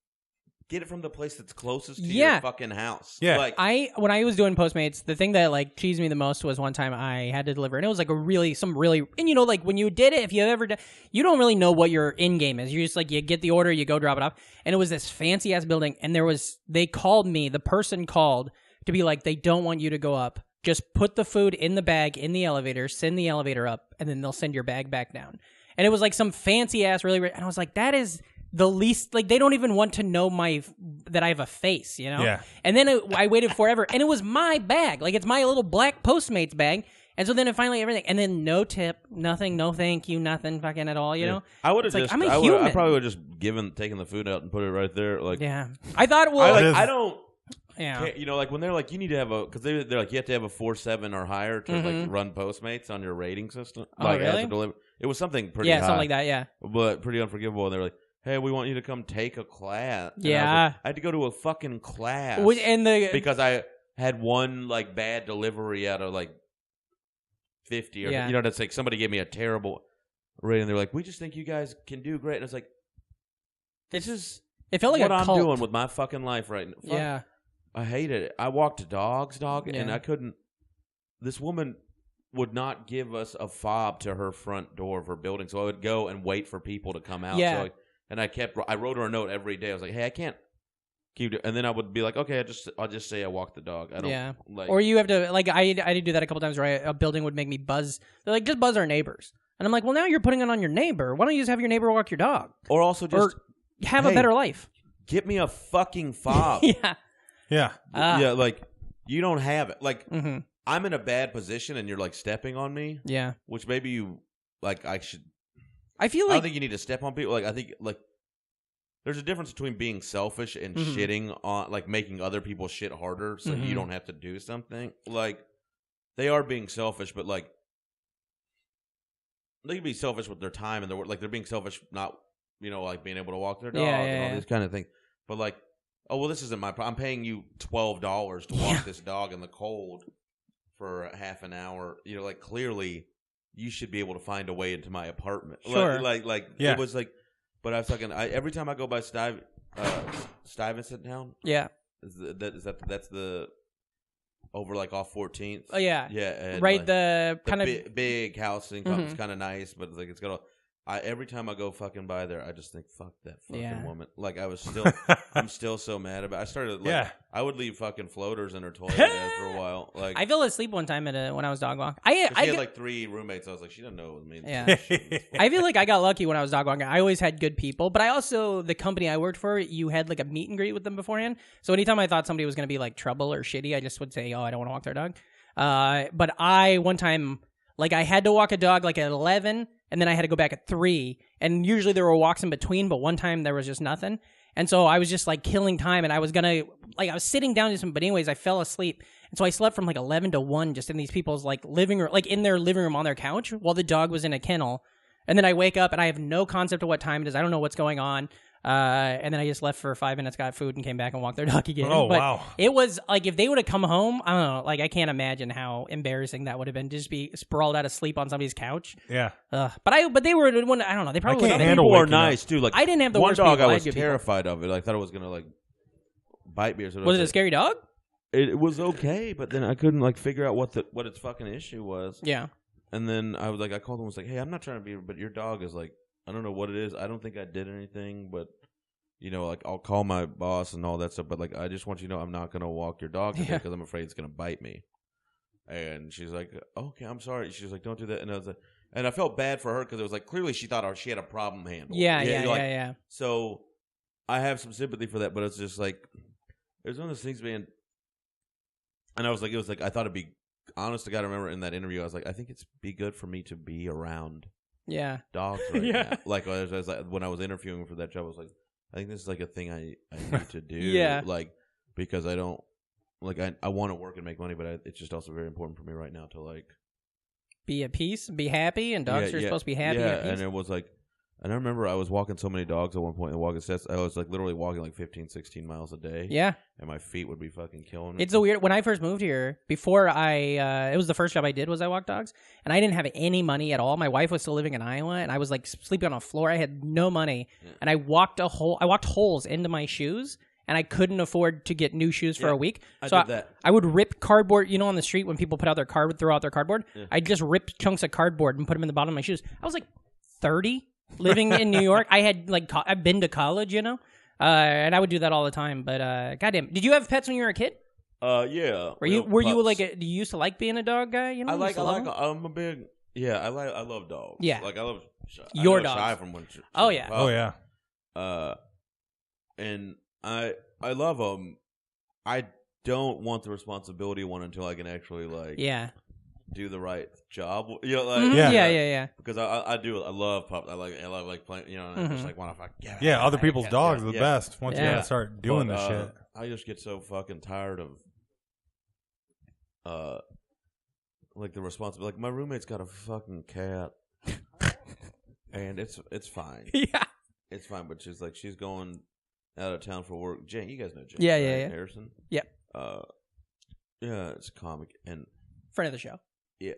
get it from the place that's closest to Yeah. your fucking house. Yeah. Like, When I was doing Postmates, the thing that like cheesed me the most was one time I had to deliver, and it was like and you know, like when you did it, if you ever did, you don't really know what your end game is. You just like you get the order, you go drop it off, and it was this fancy ass building, and the person called to be like, they don't want you to go up, just put the food in the bag in the elevator, send the elevator up, and then they'll send your bag back down. And it was like some fancy ass and I was like, that is the least, like, they don't even want to know that I have a face, you know? Yeah. And then I waited forever, and it was my bag. Like, it's my little black Postmates bag. And so then finally everything, and then no tip, nothing, no thank you, nothing fucking at all, you know? I would have It's just. like, I'm a I human. probably would have just taken the food out and put it right there. Like, Yeah. I thought, I don't. yeah. You know, like when they're like, you need to have because they're like, you have to have a 4.7 or higher to like run Postmates on your rating system. Oh, Like, really? as a delivery. It was something pretty Yeah, high, something like that, yeah. but pretty unforgivable. And they were like, "Hey, we want you to come take a class." And Yeah. I was like, I had to go to a fucking class because I had one like bad delivery out of like 50 or Yeah. you know, that's like somebody gave me a terrible rating. They're like, "We just think you guys can do great," and it's like, this is it felt like what a I'm cult. doing with my fucking life right now. Fuck. Yeah. I hated it. I walked dogs, and Yeah. I couldn't. This woman would not give us a fob to her front door of her building, so I would go and wait for people to come out. Yeah. I wrote her a note every day. I was like, "Hey, I can't keep doing," and then I would be like, "Okay, I'll just say I walked the dog." I don't. Yeah. Like, Or you have to, like, I did do that a couple times where a building would make me buzz. They're like, just buzz our neighbors. And I'm like, well, now you're putting it on your neighbor. Why don't you just have your neighbor walk your dog? or also just Or have a hey, better life. get me a fucking fob. Yeah. Yeah. Yeah, like you don't have it. Like Mm-hmm. I'm in a bad position, and you're like stepping on me, Yeah. which maybe you like. I should. I feel I like, don't think you need to step on people. Like I think like there's a difference between being selfish and Mhm. shitting on like making other people shit harder so Mhm. you don't have to do something. Like they are being selfish, but like they can be selfish with their time and their work. Like they're being selfish, not like being able to walk their dog and all yeah. these kind of things. But like, oh well, this isn't my problem. I'm paying you $12 to walk this dog in the cold for half an hour. Like clearly you should be able to find a way into my apartment. Sure. Like Yeah. it was like, but I was talking. Every time I go by Stuyvesant Town, yeah. that's the over like off 14th. Oh, yeah. Yeah, and Right, like, the kind of, big house thing. Mhm. It's kind of nice, but like it's got a. Every time I go fucking by there, I just think, fuck that fucking Yeah. woman. Like I'm still so mad about it. I started like, Yeah. I would leave fucking floaters in her toilet after a while. Like I fell asleep one time when I was dog walking. she had like 3 roommates. I was like, she doesn't know it was me. Yeah. I feel like I got lucky when I was dog walking. I always had good people, but I also, the company I worked for, you had like a meet and greet with them beforehand. So anytime I thought somebody was going to be like trouble or shitty, I just would say, oh, I don't want to walk their dog. But one time, like I had to walk a dog like at 11, and then I had to go back at 3. And usually there were walks in between, but one time there was just nothing. And so I was just like killing time, and I was sitting down to some, but anyways, I fell asleep. And so I slept from like 11 to 1 just in these people's like living room, like in their living room on their couch while the dog was in a kennel. And then I wake up and I have no concept of what time it is. I don't know what's going on. And then I just left for 5 minutes, got food, and came back and walked their dog again. Oh, but wow. It was like if they would have come home, I don't know, like I can't imagine how embarrassing that would have been to just be sprawled out asleep on somebody's couch. Yeah. But they were, I don't know, they probably can't Some handle people are waking up. nice too. Like I didn't have the one worst dog. people. I I was had good terrified of it. I thought it was gonna like bite me or something. Was it a scary dog? It was okay, but then I couldn't like figure out what its fucking issue was. Yeah. And then I was like, I called him and was like, hey, I'm not trying to be, but your dog is like, I don't know what it is. I don't think I did anything, but you know, like I'll call my boss and all that stuff. But like, I just want you to know I'm not gonna walk your dog today because I'm afraid it's gonna bite me. And she's like, okay, I'm sorry. She's like, don't do that. And I was like, and I felt bad for her because it was like clearly she thought she had a problem handled. Yeah. So I have some sympathy for that, but it's just like there's one of those things, man. And I was like, it was like I thought it'd be honest to God. I remember in that interview, I was like, I think it's be good for me to be around dogs right now. Like I was like when I was interviewing for that job, I was like, I think this is like a thing I need to do. Like because I don't like I want to work and make money, but it's just also very important for me right now to like be at peace, be happy, and dogs are supposed to be happy. Yeah, and at peace. and it was like, and I remember I was walking so many dogs at one point in walking sets. I was like literally walking like 15, 16 miles a day. Yeah. And my feet would be fucking killing me. It's a weird, when I first moved here, before it was the first job I did was I walked dogs, and I didn't have any money at all. My wife was still living in Iowa, and I was like sleeping on a floor. I had no money, and I walked holes into my shoes, and I couldn't afford to get new shoes for a week. So I would rip cardboard, on the street when people throw out their cardboard. I'd just rip chunks of cardboard and put them in the bottom of my shoes. I was like 30. Living in New York, I had I've been to college, and I would do that all the time. But goddamn, did you have pets when you were a kid? Yeah. Were you like do you used to like being a dog guy? I'm a big I love dogs. Yeah, like I love your dogs. Shy from when oh yeah, oh yeah. And I love them. I don't want the responsibility one until I can actually do the right job. Yeah. Because I love pups. I love playing. I just like want to fuck. Yeah, other people's dogs are the best. Once you gotta start doing this shit. I just get so fucking tired of like the responsibility. Like my roommate's got a fucking cat, and it's fine. Yeah, it's fine. But she's going out of town for work. Jane, you guys know Jane? Yeah, right? yeah. Harrison. Yep. Yeah, it's a comic and friend of the show. Yeah.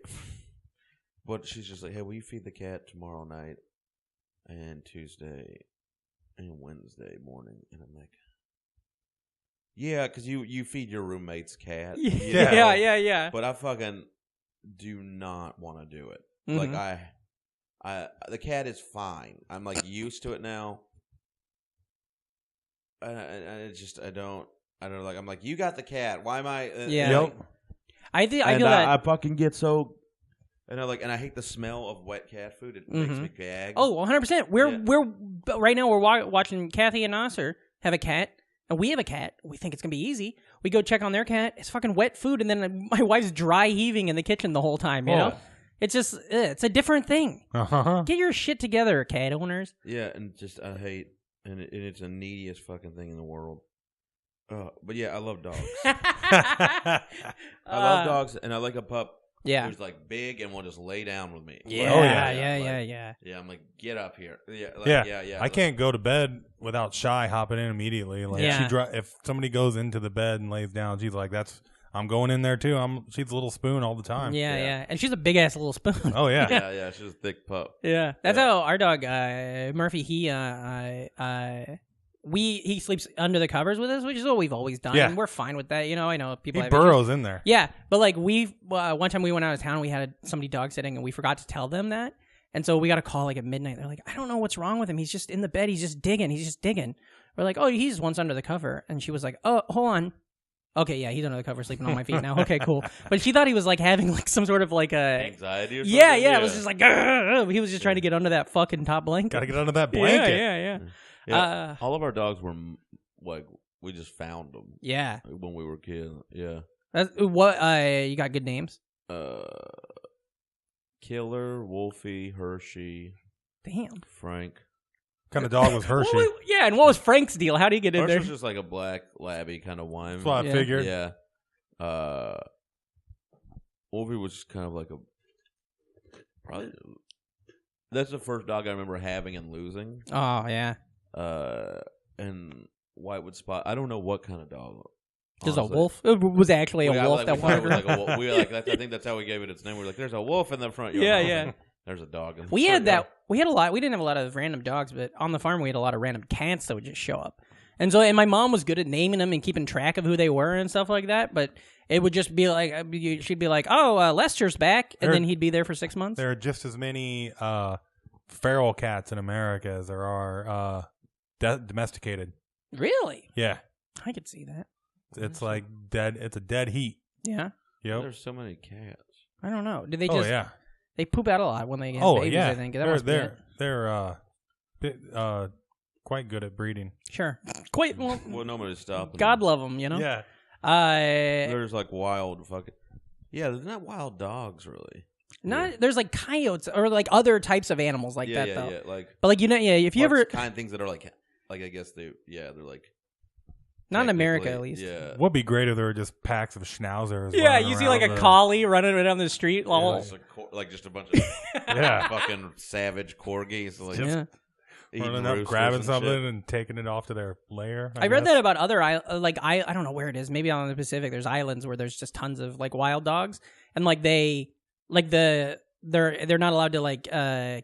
But she's just like, hey, will you feed the cat tomorrow night and Tuesday and Wednesday morning? And I'm like, yeah, because you feed your roommate's cat. Yeah. But I fucking do not want to do it. Mm-hmm. Like the cat is fine. I'm like used to it now. And it's just I don't like. I'm like, you got the cat. Why am I? Yep. I feel that I fucking get so, and I hate the smell of wet cat food. It makes me gag. Oh, 100%. We're right now we're watching Kathy and Nasser have a cat, and we have a cat. We think it's gonna be easy. We go check on their cat. It's fucking wet food, and then my wife's dry heaving in the kitchen the whole time. You know, it's just it's a different thing. Get your shit together, cat owners. Yeah, and just I hate, and it's the neediest fucking thing in the world. But yeah, I love dogs. I love dogs, and I like a pup who's like big and will just lay down with me. Yeah, Yeah, I'm like, get up here. Yeah. I can't go to bed without Shy hopping in immediately. Like if somebody goes into the bed and lays down, she's like, I'm going in there too. She's a little spoon all the time. Yeah. And she's a big ass little spoon. Oh yeah. Yeah. She's a thick pup. Yeah. That's how our dog Murphy, he sleeps under the covers with us, which is what we've always done. And we're fine with that. I know people he burrows in there. Yeah. But like one time we went out of town, we had somebody dog sitting and we forgot to tell them that. And so we got a call like at midnight. They're like, I don't know what's wrong with him. He's just in the bed. He's just digging. We're like, oh, he's once under the cover. And she was like, oh, hold on. Okay, yeah, he's under the cover sleeping on my feet now. Okay, cool. But she thought he was like having like some sort of like anxiety or something? Yeah. It was just like, he was just trying to get under that fucking top blanket. Gotta get under that blanket. Yeah. All of our dogs were like, we just found them. Yeah. When we were kids. Yeah. You got good names? Killer, Wolfie, Hershey. Damn. Frank. What kind of dog was Hershey? And what was Frank's deal? How did he get in there? Hershey was just like a black labby kind of wine. That's what I figured. Yeah. Wolfie was just kind of like probably That's the first dog I remember having and losing. Oh yeah. And Whitewood Spot. I don't know what kind of dog. There's a wolf. It was actually a wolf that wandered. We were like, I think that's how we gave it its name. We were like, there's a wolf in the front yard. Yeah. There's a dog. We had that. We had a lot. We didn't have a lot of random dogs, but on the farm we had a lot of random cats that would just show up. And my mom was good at naming them and keeping track of who they were and stuff like that. But it would just be like, she'd be like, "Oh, Lester's back," and then he'd be there for 6 months. There are just as many feral cats in America as there are domesticated. Really? Yeah, I could see that. It's like dead. It's a dead heat. Yeah. Yep. There's so many cats. I don't know. Did they just? Oh yeah. They poop out a lot when they get babies. Yeah. I think They're quite good at breeding. Sure. Quite well. Well, nobody's stopping. God love them, you know. Yeah. There's like wild fucking. Yeah, there's not wild dogs really. There's like coyotes or like other types of animals like that though. Yeah, like. But like if you ever kind of things that are like I guess they're like. Not in America, at least. Yeah. Would be great if there were just packs of schnauzers. Yeah, you see like a collie running down the street. Like just a bunch of fucking savage corgis. Like, running up, grabbing something and taking it off to their lair. I read that about other I don't know where it is. Maybe on the Pacific, there's islands where there's just tons of like wild dogs, and like they're not allowed to like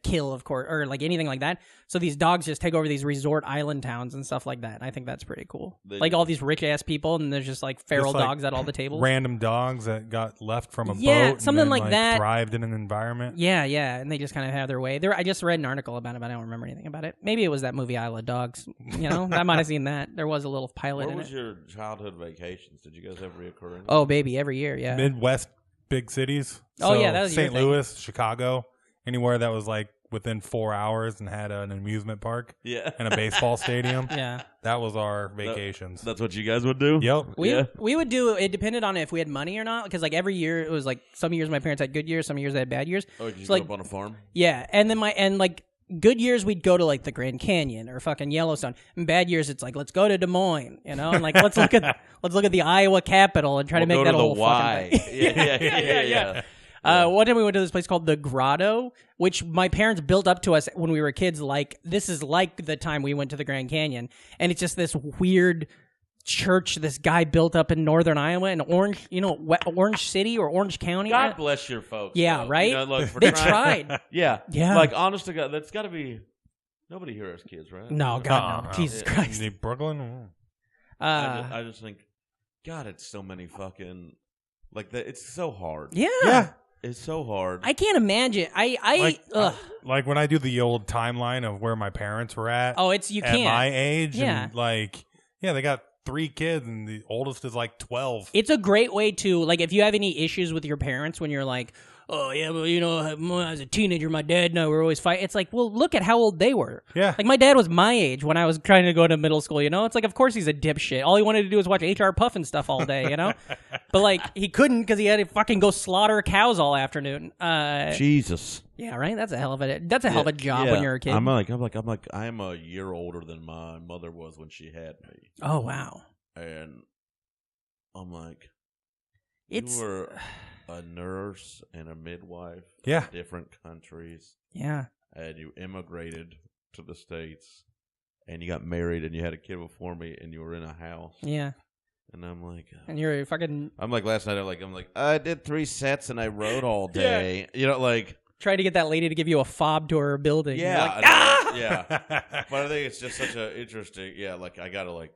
kill, of course, or like anything like that. So these dogs just take over these resort island towns and stuff like that. I think that's pretty cool. Like all these rich ass people, and there's just like feral dogs at all the tables. Random dogs that got left from a boat, something and then, like that. Thrived in an environment. Yeah, and they just kind of have their way. I just read an article about it, but I don't remember anything about it. Maybe it was that movie Isle of Dogs. You know, I might have seen that. There was a little pilot in it. Where was your childhood vacations? Did you guys have reoccurring? Oh, baby, every year, yeah. Midwest big cities. Oh, yeah, that was St. Louis, Chicago, anywhere that was like within 4 hours and had an amusement park and a baseball stadium. Yeah. That was our vacations. That's what you guys would do? Yep. We would do, it depended on if we had money or not, because like every year it was like some years my parents had good years, some years they had bad years. Oh, did you grow up on a farm? Yeah, and then like good years we'd go to like the Grand Canyon or fucking Yellowstone. And bad years it's like let's go to Des Moines, you know, and like let's look at the Iowa Capitol and try to make that a whole fucking thing. Yeah. One time we went to this place called the Grotto, which my parents built up to us when we were kids. Like, this is like the time we went to the Grand Canyon. And it's just this weird church this guy built up in northern Iowa in Orange City or Orange County. God bless your folks. Yeah, though. right? You know, look, they tried. Yeah. Yeah. Like, honest to God, that's got to be... Nobody here has kids, right? No, God, no. Jesus Christ. Brooklyn? I just think, God, it's so many fucking... Like, it's so hard. Yeah. It's so hard. I can't imagine. Like when I do the old timeline of where my parents were at. Oh, you can't. At my age. Yeah. And like, yeah, they got 3 kids and the oldest is like 12. It's a great way to, like, if you have any issues with your parents when you're like, oh, yeah, well, you know, as a teenager, my dad and I were always fighting. It's like, well, look at how old they were. Yeah. Like, my dad was my age when I was trying to go to middle school, you know? It's like, of course he's a dipshit. All he wanted to do was watch H.R. Puffin stuff all day, you know? But, like, he couldn't because he had to fucking go slaughter cows all afternoon. Jesus. Yeah, right? That's a hell of a job when you're a kid. I'm a year older than my mother was when she had me. Oh, wow. And I'm like, you were a nurse and a midwife in different countries. Yeah. And you immigrated to the States and you got married and you had a kid before me and you were in a house. Yeah. And I'm like... and you're fucking... I'm like, last night, I'm like, I did 3 sets and I wrote all day. You know, like... Try to get that lady to give you a fob to her building. Yeah. Like, ah! Yeah. But I think it's just such a interesting... Yeah, like, I gotta, like...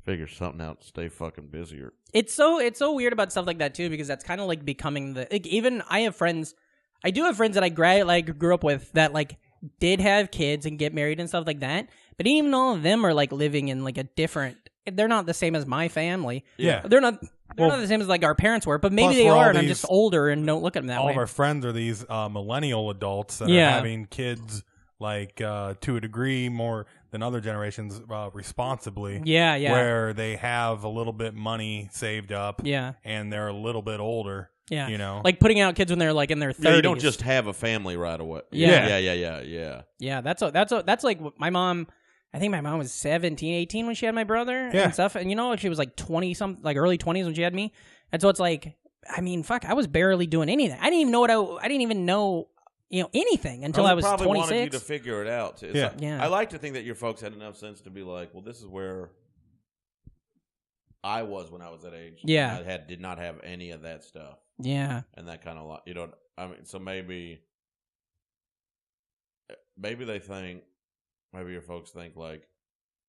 figure something out to stay fucking busier. It's so weird about stuff like that too, because that's kind of like becoming even I have friends that I grew up with that like did have kids and get married and stuff like that, but even all of them are like living in like a different, they're not the same as my family. Yeah. They're not the same as like our parents were, but maybe they are, and I'm just older and don't look at them that way. All of our friends are these millennial adults that are having kids like to a degree more than other generations responsibly. Yeah. Where they have a little bit money saved up. Yeah. And they're a little bit older. Yeah. You know? Like putting out kids when they're like in their 30s. Yeah, you don't just have a family right away. Yeah. Yeah. That's like my mom. I think my mom was 17, 18 when she had my brother and stuff. And you know, she was like 20 something, like early 20s when she had me. And so it's like, I mean, fuck, I was barely doing anything. I didn't even know anything until I was probably 26. wanted you to figure it out. Too. Yeah. Yeah. I like to think that your folks had enough sense to be like, well, this is where I was when I was that age. Yeah. I did not have any of that stuff. Yeah. And that kind of, I mean, so maybe they think, maybe your folks think like,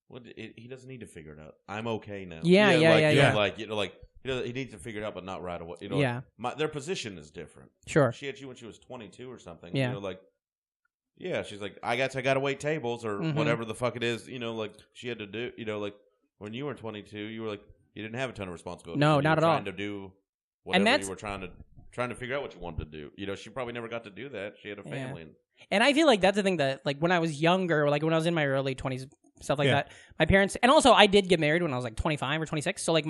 well, he doesn't need to figure it out. I'm okay now. Yeah. Like, he needs to figure it out, but not right away. Their position is different. Sure. She had you when she was 22 or something. Yeah. She's like, I got to wait tables or whatever the fuck it is. She had to do. Like when you were 22, you were like, you didn't have a ton of responsibility. No, not at all. Trying to do whatever you were trying to figure out what you wanted to do. She probably never got to do that. She had a family. Yeah. And I feel like that's the thing that, like, when I was younger, like when I was in my early 20s, stuff like that, my parents, and also I did get married when I was like 25 or 26. So like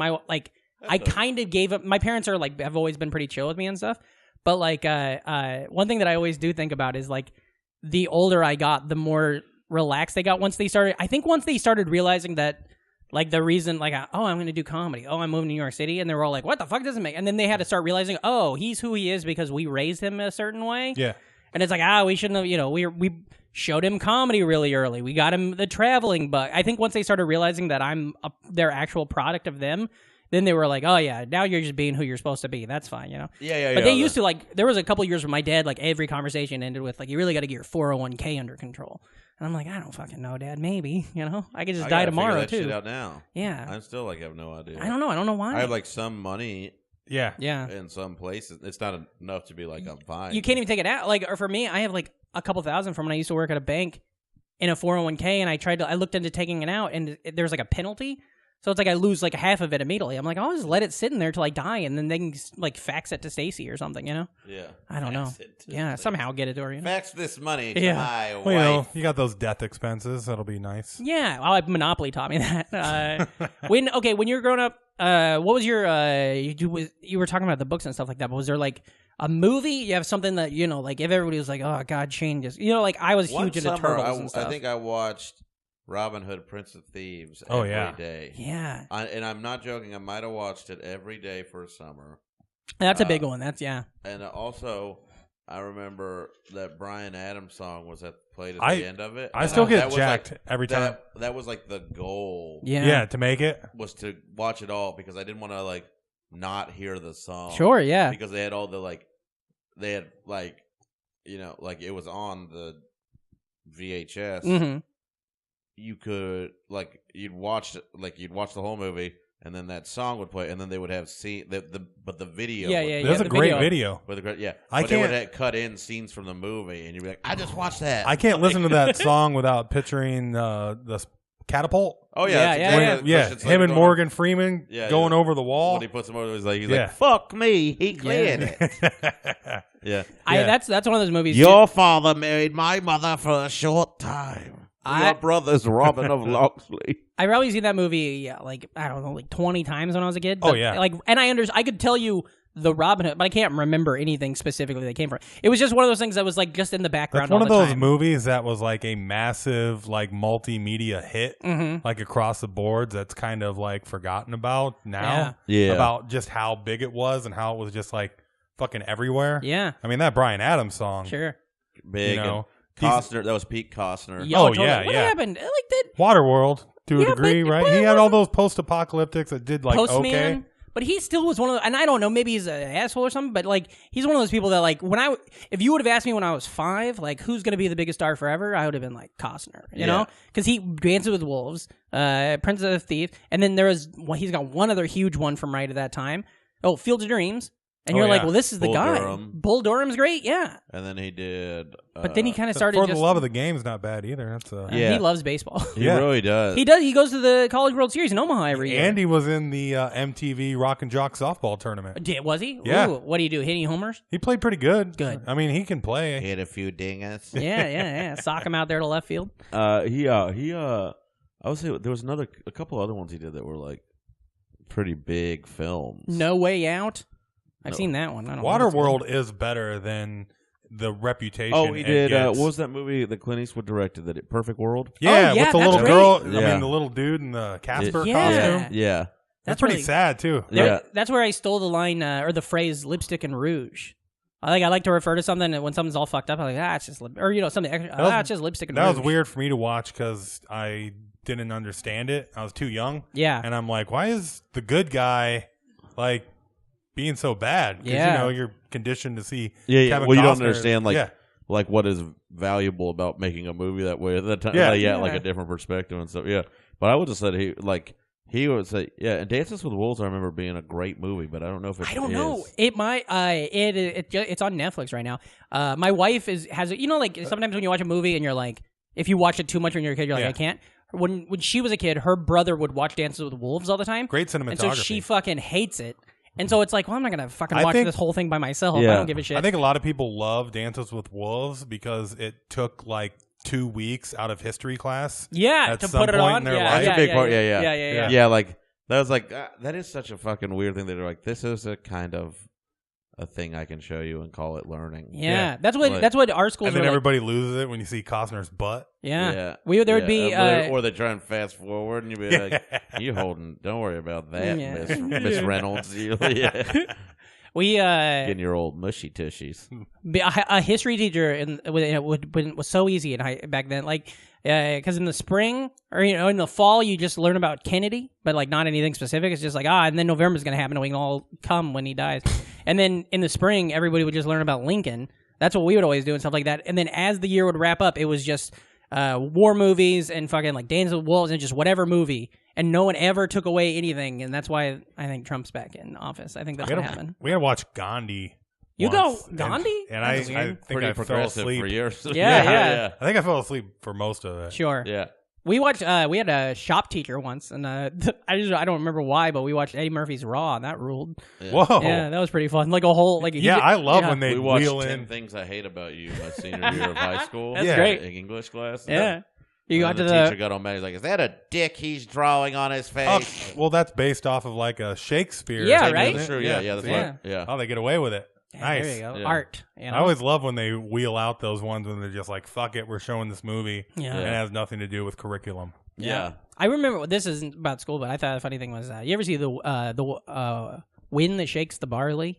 I kind of gave up. My parents are like, have always been pretty chill with me and stuff. But like, one thing that I always do think about is like, the older I got, the more relaxed they got once they started realizing that, like, the reason, like, oh, I'm going to do comedy. Oh, I'm moving to New York City. And they were all like, what the fuck doesn't make... And then they had to start realizing, oh, he's who he is because we raised him a certain way. Yeah. And it's like, we shouldn't have, we showed him comedy really early. We got him the traveling bug. I think once they started realizing that I'm their actual product of them, then they were like, oh, yeah, now you're just being who you're supposed to be. That's fine, Yeah. But they used to, like, there was a couple years where my dad, like, every conversation ended with, like, you really got to get your 401k under control. And I'm like, I don't fucking know, Dad. Maybe, I could just die tomorrow, that too. Shit out now. Yeah. I still, like, have no idea. I don't know why. I have, like, some money... Yeah. In some places. It's not enough to be like, I'm fine. You can't even take it out. Like, or for me, I have like a couple thousand from when I used to work at a bank in a 401k, and I looked into taking it out, and there's like a penalty. So it's like I lose like half of it immediately. I'm like, I'll just let it sit in there till I die, and then they can like fax it to Stacy or something, Yeah. I don't know. Yeah, somehow get it to her. Fax this money to my wife. Well, you got those death expenses. That'll be nice. Yeah, Monopoly taught me that. When you were growing up, what was your you were talking about the books and stuff like that, but was there like a movie? You have something that, like if everybody was like, oh God, Shane just, like I was huge into Turtles and stuff. I think I watched Robin Hood, Prince of Thieves every day. Yeah. And I'm not joking. I might have watched it every day for a summer. That's a big one. And also, I remember that Bryan Adams song was played at the end of it. I still get jacked every time. That was like the goal. Yeah, to make it. Was to watch it all because I didn't want to like not hear the song. Sure, yeah. Because they had all the like, like it was on the VHS. Mm-hmm. You could you'd watch the whole movie, and then that song would play, and then they would have but the video. Yeah. That's a great video. But they can't would cut in scenes from the movie, and you'd be like, I just watched that. I can't listen to that song without picturing the catapult. Oh yeah, him and Morgan Freeman going over the wall. When he puts him over, he's like, "Fuck me, he cleared it." Yeah, that's one of those movies. Your father married my mother for a short time. Your brother's Robin of Locksley. I've probably seen that movie, like 20 times when I was a kid. Oh yeah, and I could tell you the Robin Hood, but I can't remember anything specifically that came from it. It was just one of those things that was like just in the background. That's one all of the those time. movies that was like a massive like multimedia hit, like across the boards. That's kind of like forgotten about now. Yeah. About just how big it was and how it was just like fucking everywhere. Yeah, I mean that Bryan Adams song, sure, big. Costner, that was Pete Costner. Yeah, totally. What happened? Like that Waterworld to a degree, right? He had all those post-apocalyptics that did like Postman, okay. But he still was one of the, and I don't know, maybe he's an asshole or something, but like he's one of those people that like if you would have asked me when I was 5, like who's going to be the biggest star forever, I would have been like Costner, you know? Because he Dances with Wolves, Prince of Thieves, and then he's got one other huge one from right at that time. Oh, Field of Dreams. And you're like, well, this is the guy. Durham. Bull Durham's great, yeah. And then he did... but then he kind of started For the Love of the Game's not bad either. That's He loves baseball. He really does. He does. He goes to the College World Series in Omaha every year. And he was in the MTV Rock and Jock softball tournament. Was he? Yeah. Ooh, what do you do? Hit any homers? He played pretty good. Good. I mean, he can play. Hit a few dingers. Yeah. Sock him out there to left field. I would say there was a couple other ones he did that were like pretty big films. No Way Out. I've seen that one. I don't Waterworld is better than the reputation. Oh, he did. What was that movie that Clint Eastwood directed? Perfect World? Yeah, with the little great. girl. I mean, the little dude in the Casper costume. Yeah. That's pretty sad, too. Yeah. That's where I stole the line, or the phrase, lipstick and rouge. I like to refer to something when something's all fucked up. I'm like, it's just something. It's just lipstick and that rouge. was weird for me to watch because I didn't understand it. I was too young. Yeah, and I'm like, why is the good guy like being so bad? Because you're conditioned to see. Kevin Well, you don't Costner. understand like what is valuable about making a movie that way at that time. Like a different perspective and stuff. Yeah, but I would have said he would say, and Dances with Wolves I remember being a great movie, but I don't know if it I don't know. It might. It's on Netflix right now. My wife has like sometimes when you watch a movie and you're like, if you watch it too much when you're a kid, you're like, I can't. When she was a kid, her brother would watch Dances with Wolves all the time. Great cinematography. And so she fucking hates it. And so it's like, well, I'm not going to fucking watch this whole thing by myself. I don't give a shit. I think a lot of people love Dances with Wolves because it took like 2 weeks out of history class. Yeah, to put it on. In their life. That's a big part. Yeah. Like that was like that is such a fucking weird thing that they're like, this is a kind of a thing I can show you and call it learning. Yeah. That's what our schools. And then everybody loses it when you see Costner's butt. Yeah. There would be or they try and fast forward and you'd be like, you holding, don't worry about that, Miss Reynolds. We getting your old mushy tushies. A history teacher was so easy back then, like because in the spring or in the fall you just learn about Kennedy, but like not anything specific. It's just like and then November's gonna happen and we can all come when he dies. And then in the spring everybody would just learn about Lincoln. That's what we would always do and stuff like that. And then as the year would wrap up, it was just war movies and fucking like Dances with Wolves and just whatever movie. And no one ever took away anything, and that's why I think Trump's back in office. I think that's what happened. We gotta watch Gandhi. You once, go Gandhi, and I think I fell asleep for years. Yeah. I think I fell asleep for most of it. Sure. Yeah. We watched. We had a shop teacher once, and I don't remember why, but we watched Eddie Murphy's Raw, and that ruled. Yeah. Whoa. Yeah, that was pretty fun. Like a whole like. I love when they wheel watched in 10 Things I Hate About You my senior year of high school. That's great. In English class. Yeah. You got the teacher got on mad. He's like, "Is that a dick he's drawing on his face?" Well, that's based off of like a Shakespeare. Yeah, right. That's true. Yeah, that's right. Yeah. Oh, they get away with it. Nice. There you go. Yeah. Art. I always love when they wheel out those ones when they're just like, "Fuck it, we're showing this movie." Yeah. And it has nothing to do with curriculum. Yeah. I remember this isn't about school, but I thought the funny thing was, you ever see the Wind That Shakes the Barley?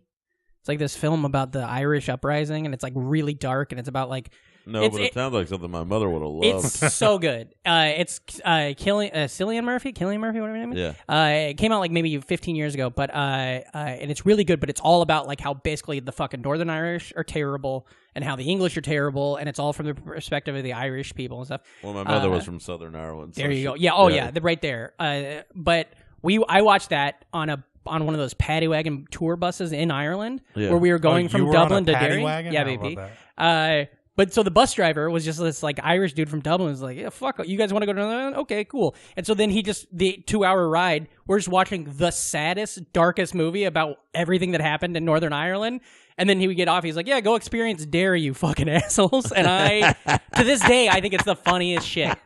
It's like this film about the Irish uprising, and it's like really dark, and it's about like. No, but it sounds like something my mother would have loved. It's so good. It's Cillian Murphy, whatever his name is. Yeah. It came out like maybe 15 years ago, but and it's really good. But it's all about like how basically the fucking Northern Irish are terrible, and how the English are terrible, and it's all from the perspective of the Irish people and stuff. Well, my mother was from Southern Ireland. So there you go. Yeah. They're right there. But I watched that on one of those paddy wagon tour buses in Ireland, where we were going from Dublin to Derry. Wagon? Yeah, BP. But so the bus driver was just this like Irish dude from Dublin. Was like, yeah, fuck, you guys want to go to Northern Ireland? Okay, cool. And so then the 2-hour ride, we're just watching the saddest, darkest movie about everything that happened in Northern Ireland. And then he would get off. He's like, yeah, go experience Derry, you fucking assholes. And to this day, I think it's the funniest shit.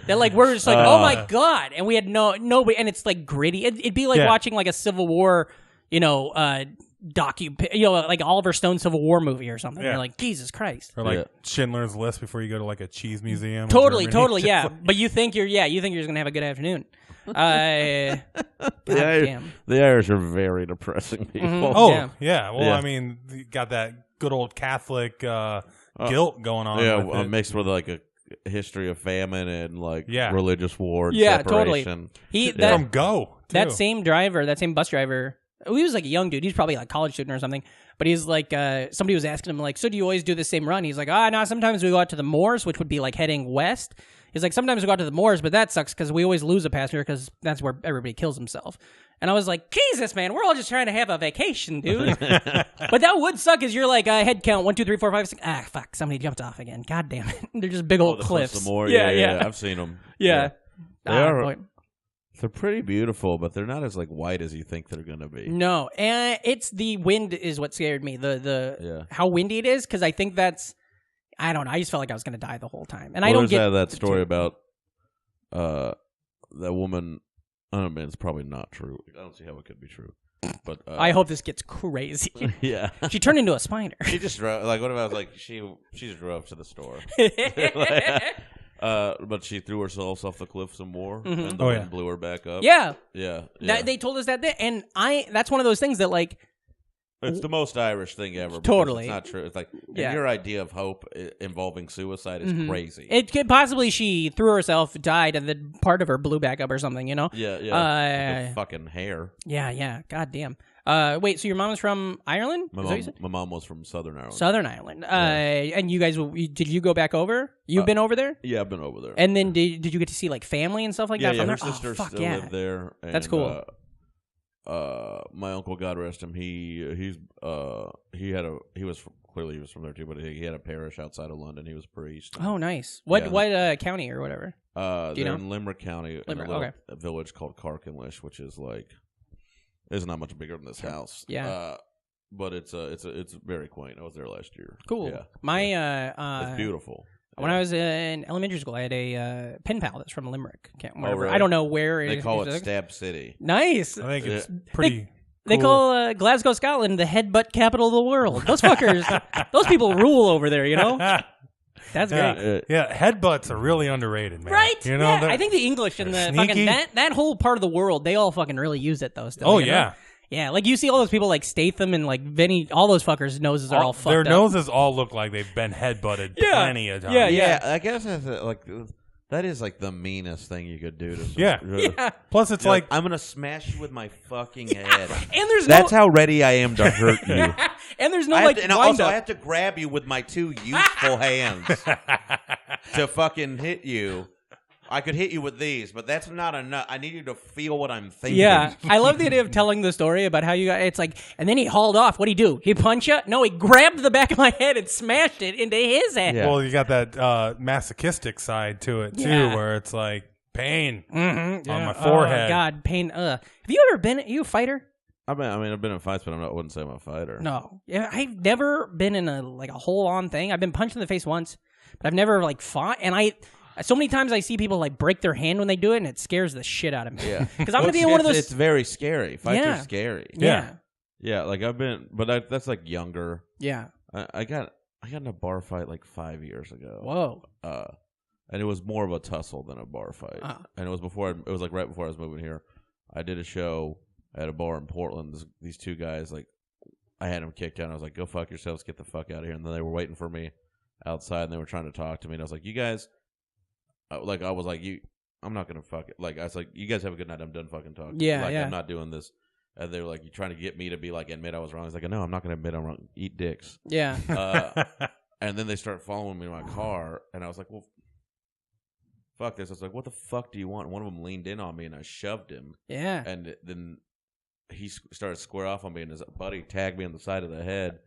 That like we're just like, oh my god, and we had nobody, and it's like gritty. It'd be like watching like a Civil War, like Oliver Stone Civil War movie or something. You're like, Jesus Christ. Or like Schindler's List before you go to like a cheese museum. Totally, yeah. But you think you're just gonna have a good afternoon. The Irish are very depressing people. Mm-hmm. Oh yeah. Well, I mean, you got that good old Catholic guilt going on. Yeah, mixed with like a history of famine and like religious war. And totally. separation. From Go. Too. That same bus driver. He was like a young dude. He's probably like a college student or something. But he's like, somebody was asking him, like, so do you always do the same run? He's like, no, sometimes we go out to the moors, which would be like heading west. He's like, sometimes we go out to the moors, but that sucks because we always lose a passenger because that's where everybody kills himself. And I was like, Jesus, man, we're all just trying to have a vacation, dude. But that would suck because you're like, head count, 1, 2, 3, 4, 5, 6. Fuck, somebody jumped off again. God damn it. They're just big old cliffs. Yeah, I've seen them. Yeah. They're pretty beautiful, but they're not as like white as you think they're gonna be. No, and it's the wind is what scared me. The how windy it is, because I think that's, I don't know. I just felt like I was gonna die the whole time, and I don't get that story about that woman. I don't know, man, it's probably not true. I don't see how it could be true. But I hope this gets crazy. Yeah, she turned into a spider. She just drove. Like, what if I was like, she just drove to the store. But she threw herself off the cliff some more, and the wind blew her back up. Yeah. Yeah. They told us that, and that's one of those things that, like, It's the most Irish thing ever. Totally. It's not true. It's like, and your idea of hope involving suicide is crazy. It could possibly she threw herself, died, and then part of her blew back up or something, you know? Yeah. Like fucking hair. Yeah. God damn. Wait, so your mom is from Ireland? My mom was from Southern Ireland. Southern Ireland. And you guys, did you go back over? You've been over there? Yeah, I've been over there. And then did you get to see like family and stuff like that? Yeah, from her there? sister still lived there. And, that's cool. My uncle, God rest him, he was from there too, but he had a parish outside of London. He was a priest. Oh, nice. What county or whatever? Do you know? In Limerick County, in a little village called Carkinlish, which is like. It's not much bigger than this house. Yeah. But it's very quaint. I was there last year. Cool. Yeah. It's beautiful. When I was in elementary school, I had a pen pal that's from Limerick. Really? I don't know where they call it Stab City. Nice. I think it's pretty. They call Glasgow, Scotland, the headbutt capital of the world. Those fuckers, those people rule over there, you know? That's great. Yeah, headbutts are really underrated, man. Right? You know, I think the English and the fucking that whole part of the world, they all fucking really use it though. Still, oh you know? Yeah. Like you see all those people like Statham and like Vinny, all those fuckers' noses are all fucked their up. Their noses all look like they've been headbutted plenty of times. Yeah. I guess that's like. That is like the meanest thing you could do to someone. Yeah. Plus, it's like I'm gonna smash you with my fucking head. And that's how ready I am to hurt you. And there's no and also I have to grab you with my two youthful hands to fucking hit you. I could hit you with these, but that's not enough. I need you to feel what I'm thinking. Yeah, I love the idea of telling the story about how you got. It's like, and then he hauled off. What'd he do? He punch you? No, he grabbed the back of my head and smashed it into his head. Yeah. Well, you got that masochistic side to it too, where it's like pain on my forehead. Oh, God, pain. Have you ever been? Are you a fighter? I've been in fights, but I wouldn't say I'm a fighter. No, I've never been in a whole on thing. I've been punched in the face once, but I've never like fought. And so many times I see people like break their hand when they do it, and it scares the shit out of me. Yeah, because I'm gonna be one of those. It's very scary. Fights are scary. Yeah. Like I've been, but that's like younger. Yeah. I got in a bar fight like 5 years ago. Whoa. And it was more of a tussle than a bar fight. And it was like right before I was moving here. I did a show at a bar in Portland. These two guys, like, I had them kicked out. I was like, go fuck yourselves, get the fuck out of here. And then they were waiting for me outside, and they were trying to talk to me. And I was like, you guys, I'm not going to fuck it. Like, I was like, you guys have a good night. I'm done fucking talking. Yeah, I'm not doing this. And they were like, you trying to get me to be like, admit I was wrong. I was like, no, I'm not going to admit I'm wrong. Eat dicks. Yeah. And then they start following me in my car, and I was like, well, fuck this. I was like, what the fuck do you want? And one of them leaned in on me, and I shoved him. Yeah. And then he started to square off on me, and his buddy tagged me on the side of the head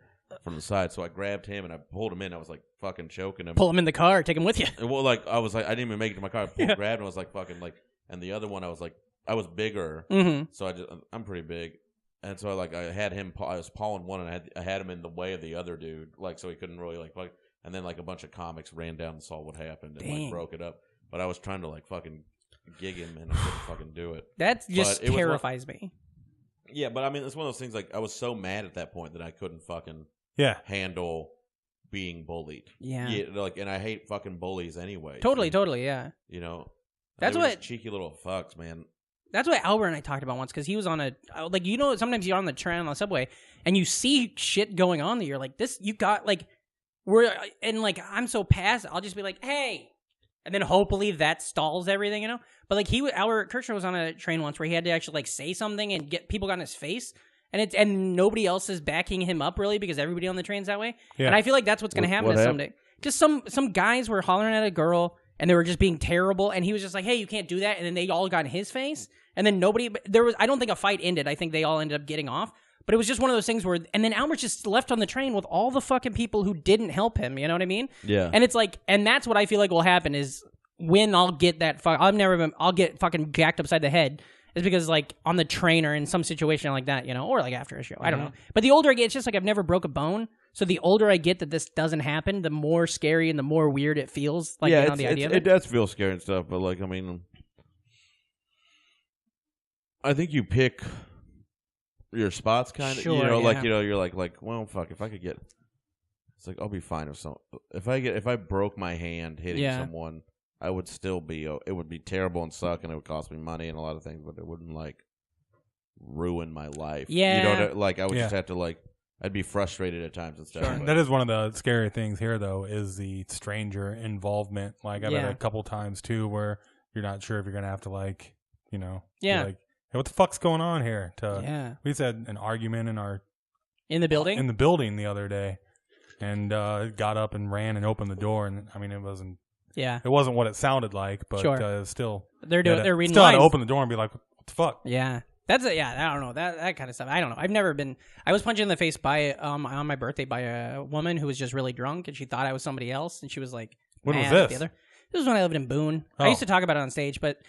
from the side. So I grabbed him, and I pulled him in. I was like fucking choking him. Pull him in the car. Take him with you. Well, like, I didn't even make it to my car. I grabbed him. I was like fucking like, and the other one, I was bigger. Mm-hmm. So I'm pretty big. And so, like, I had him, I was pawing one, and I had him in the way of the other dude, like, so he couldn't really, like, fuck. And then, like, a bunch of comics ran down and saw what happened and, like, broke it up. But I was trying to, like, fucking gig him, and I couldn't fucking do it. That just terrifies me. Yeah, but, I mean, it's one of those things, like, I was so mad at that point that I couldn't fucking handle being bullied. Yeah. Like, and I hate fucking bullies anyway. Totally, yeah. You know? That's what... cheeky little fucks, man. That's what Albert and I talked about once, because he was on sometimes you're on the train on the subway, and you see shit going on that you're like, I'm so past, I'll just be like, hey, and then hopefully that stalls everything, you know? But like Albert Kirchner was on a train once where he had to actually like say something and get people got in his face, and nobody else is backing him up really because everybody on the train's that way. Yeah. And I feel like that's what's going to happen someday. Just some guys were hollering at a girl, and they were just being terrible, and he was just like, hey, you can't do that, and then they all got in his face, and then I don't think a fight ended. I think they all ended up getting off, but it was just one of those things where, and then Albert just left on the train with all the fucking people who didn't help him, you know what I mean? Yeah. And it's like, and that's what I feel like will happen is when I'll get that I'll get fucking jacked upside the head, is because like on the train or in some situation like that, you know, or like after a show, I don't know. But the older I get, it's just like I've never broke a bone. So the older I get that this doesn't happen, the more scary and the more weird it feels. Like, yeah, you know, the idea of it. It does feel scary and stuff, but like, I mean, I think you pick your spots kind of, you know, like, you know, you're like, well, fuck, if I could get, it's like, I'll be fine if I broke my hand hitting someone, I would still be, it would be terrible and suck, and it would cost me money and a lot of things, but it wouldn't like ruin my life. Yeah. You know, like I would just have to like, I'd be frustrated at times and stuff. Sure. That is one of the scary things here, though, is the stranger involvement. Like, I've had a couple times, too, where you're not sure if you're going to have to, like, be like, hey, what the fuck's going on here? We just had an argument in the building? In the building the other day. And got up and ran and opened the door. And, I mean, it wasn't what it sounded like, but still. They're reading still lines. had to open the door and be like, what the fuck? Yeah. I don't know. That kind of stuff. I don't know. I've never been. I was punched in the face by on my birthday by a woman who was just really drunk, and she thought I was somebody else, and she was like, "When was mad this?" At the other. This was when I lived in Boone. I used to talk about it on stage, but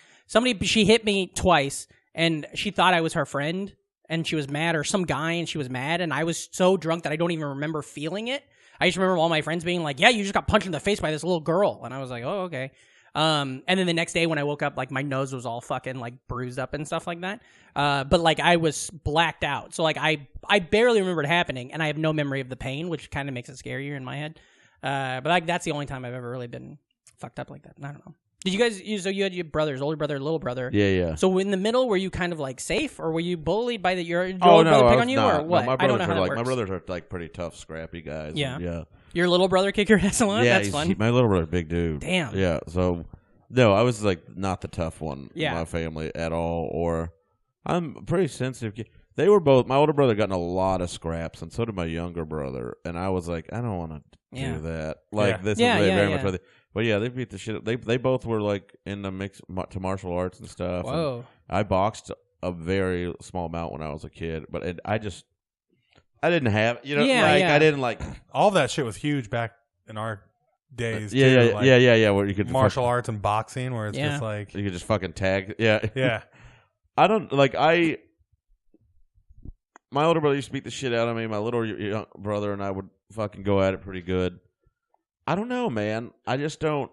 she hit me twice, and she thought I was her friend, and she was mad, or some guy, and she was mad, and I was so drunk that I don't even remember feeling it. I just remember all my friends being like, "Yeah, you just got punched in the face by this little girl," and I was like, "Oh, okay." And then the next day when I woke up, like my nose was all fucking like bruised up and stuff like that. But like I was blacked out. So like I barely remember it happening, and I have no memory of the pain, which kind of makes it scarier in my head. But like that's the only time I've ever really been fucked up like that. I don't know. Did you guys, so you had your brothers, older brother, little brother. Yeah. So in the middle, were you kind of like safe, or were you bullied by your older brother pick on you, or what? No, I don't know how that works. My brothers are like pretty tough, scrappy guys. Yeah. Your little brother kick your ass a lot? Yeah, that's fun. My little brother, big dude. Damn. Yeah, so... No, I was like not the tough one in my family at all. Or I'm a pretty sensitive. They were both. My older brother got in a lot of scraps, and so did my younger brother. And I was like, I don't want to do that. Like this is very much. But yeah, they beat the shit. They both were like in the mix to martial arts and stuff. Whoa! And I boxed a very small amount when I was a kid, but I didn't have I didn't like all that shit was huge back in our days. Yeah. Where you could martial arts and boxing, where it's just like you could just fucking tag. Yeah. I don't like my older brother used to beat the shit out of me. My little young brother and I would fucking go at it pretty good. I don't know, man. I just don't.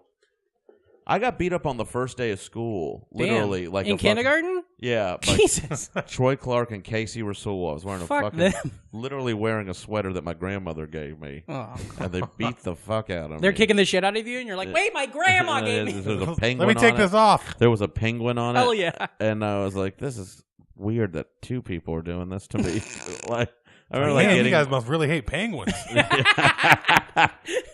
I got beat up on the first day of school, literally. Damn. Like in kindergarten? Yeah. Like Jesus. Troy Clark and Casey Rasul. I was wearing literally wearing a sweater that my grandmother gave me. Oh. And they beat the fuck out of me. They're kicking the shit out of you, and you're like, wait, my grandma gave me. There's a penguin Let me take this off. There was a penguin on it. Hell yeah. And I was like, this is weird that two people are doing this to me. Like, I remember like you guys must really hate penguins.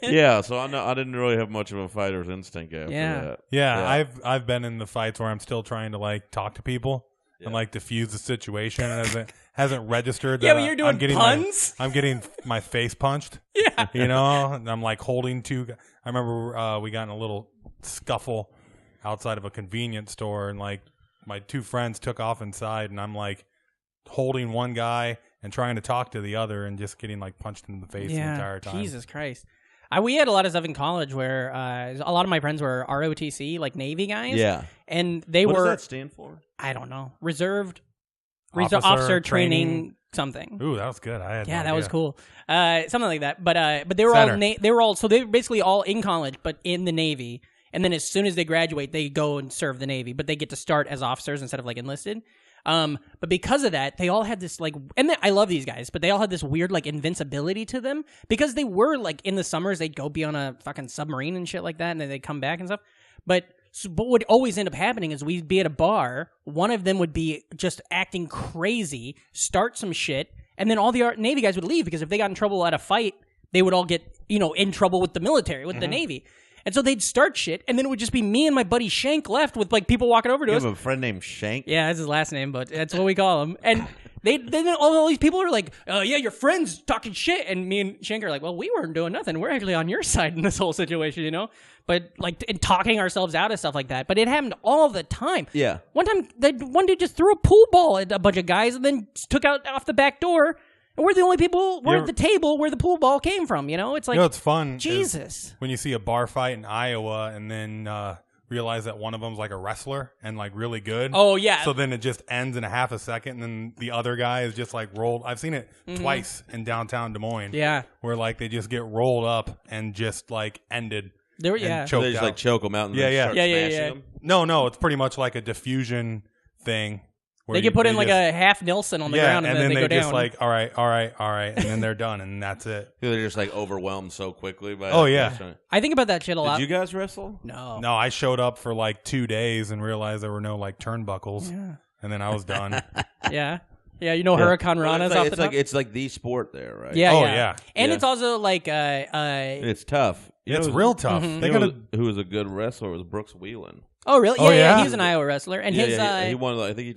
Yeah, so I didn't really have much of a fighter's instinct after that. Yeah, I've been in the fights where I'm still trying to like talk to people and like diffuse the situation, and hasn't registered that but you're doing puns? I'm getting my face punched. Yeah. You know, and I'm like holding two. I remember we got in a little scuffle outside of a convenience store, and like my two friends took off inside, and I'm like holding one guy and trying to talk to the other, and just getting like punched in the face the entire time. Jesus Christ. We had a lot of stuff in college where a lot of my friends were ROTC, like Navy guys. Yeah. And they what were... does that stand for? I don't know. Reserved Officer training something. Ooh, that was good. I had that was cool. Something like that. But they were so they were basically all in college, but in the Navy. And then as soon as they graduate, they go and serve the Navy, but they get to start as officers instead of like enlisted. But because of that, they all had this like, and I love these guys, but they all had this weird like invincibility to them because they were like in the summers, they'd go be on a fucking submarine and shit like that. And then they'd come back and stuff. But what would always end up happening is we'd be at a bar. One of them would be just acting crazy, start some shit. And then all the Navy guys would leave because if they got in trouble at a fight, they would all get, in trouble with the military, with the Navy. And so they'd start shit, and then it would just be me and my buddy Shank left with like people walking over to us. You have a friend named Shank? Yeah, that's his last name, but that's what we call him. And then all these people are like, yeah, your friend's talking shit. And me and Shank are like, well, we weren't doing nothing. We're actually on your side in this whole situation, But like and talking ourselves out of stuff like that. But it happened all the time. Yeah. One time, one dude just threw a pool ball at a bunch of guys and then took out off the back door. And we're the only people, we're at the table where the pool ball came from, It's like, it's fun. Jesus. When you see a bar fight in Iowa and then realize that one of them's like a wrestler and like really good. Oh, yeah. So then it just ends in a half a second, and then the other guy is just like rolled. I've seen it twice in downtown Des Moines. Yeah. Where like they just get rolled up and just like ended. There, So they just like choke them out and then start smashing them? No, it's pretty much like a diffusion thing. They get put in like a half Nelson on the ground, and then they go down. Just like, all right, and then they're done, and that's it. They're just like overwhelmed so quickly by. Oh yeah, I think about that shit a lot. Did you guys wrestle? No, I showed up for like 2 days and realized there were no like turnbuckles, and then I was done. Yeah, Yeah, you know Huracan Rana's off the top? It's like the sport there, right? Yeah, Oh, yeah. yeah. And Yeah. it's also like It's tough. It's real tough. They gotta. Who was a good wrestler was Brooks Wheelan. Oh, really? Oh, Yeah, yeah? he was an Iowa wrestler. And his he won. I think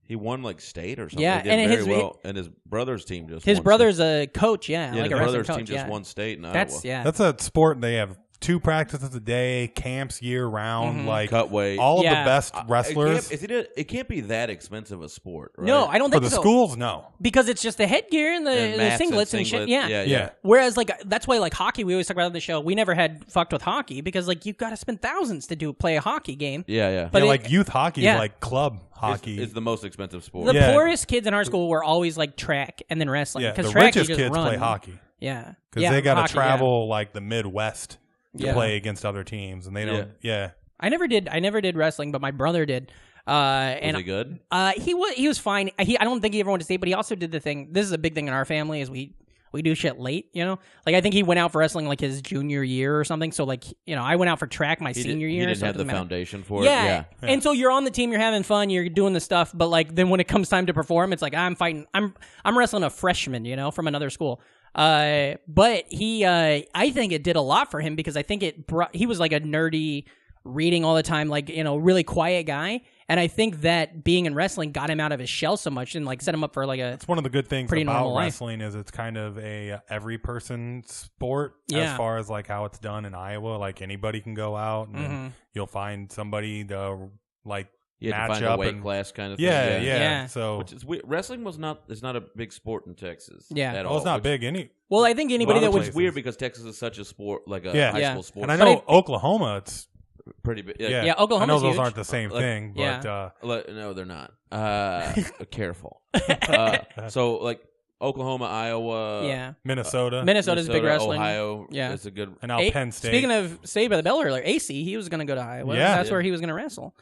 he won like state or something. Yeah, he did and very well. And his brother's team just his won brother's state. a coach, like his a wrestling brother's coach. team just won state in Iowa. That's a sport. They have 2 practices a day, camps year round, like cut weight. all of the best wrestlers. It can't be that expensive a sport, right? No, I don't For think the so. schools, no. Because it's just the headgear and the mats and singlets and shit. singlets. Yeah. Whereas, like, that's why, like, hockey, we always talk about on the show, we never had fucked with hockey because, like, you've got to spend thousands to play a hockey game. Yeah. But like youth hockey, like club hockey. It's the most expensive sport. The poorest kids in our school were always, like, track and then wrestling. Yeah, the track, richest you just kids run. play hockey. Yeah. Because they got to travel, like, the Midwest to Yeah. play against other teams, and they don't. Yeah. I never did wrestling, but my brother did. Was he good? He was fine. I don't think he ever went to state, but he also did the thing. This is a big thing in our family is we do shit late, you know? Like, I think he went out for wrestling, like, his junior year or something. So, like, you know, I went out for track my senior year. He didn't so have the matter. foundation for it. Yeah. And so you're on the team, you're having fun, you're doing the stuff, but, like, then when it comes time to perform, it's like, I'm wrestling a freshman, you know, from another school. But he, I think it did a lot for him because I think he was, like, a nerdy, reading all the time, like, you know, really quiet guy. And I think that being in wrestling got him out of his shell so much and, like, set him up for, like, It's one of the good things pretty about normal life. wrestling is it's kind of a every person sport as far as, like, how it's done in Iowa. Like, anybody can go out and you'll find somebody to, like, match find up a weight and class kind of thing. Yeah. So which is weird. Wrestling it's not a big sport in Texas. Yeah. at well, all, it's not which- big Well, I think anybody that which would is weird because Texas is such a sport, like a high school sport. And I know Oklahoma, it's pretty big. Yeah, Oklahoma's I know those huge. aren't the same thing, but No, they're not. Careful. So like Oklahoma, Iowa, Minnesota's big wrestling. Ohio, yeah, it's a good. And now Penn State. Speaking of Saved by the Bell earlier, AC, he was going to go to Iowa. Yeah. That's where he was going to wrestle.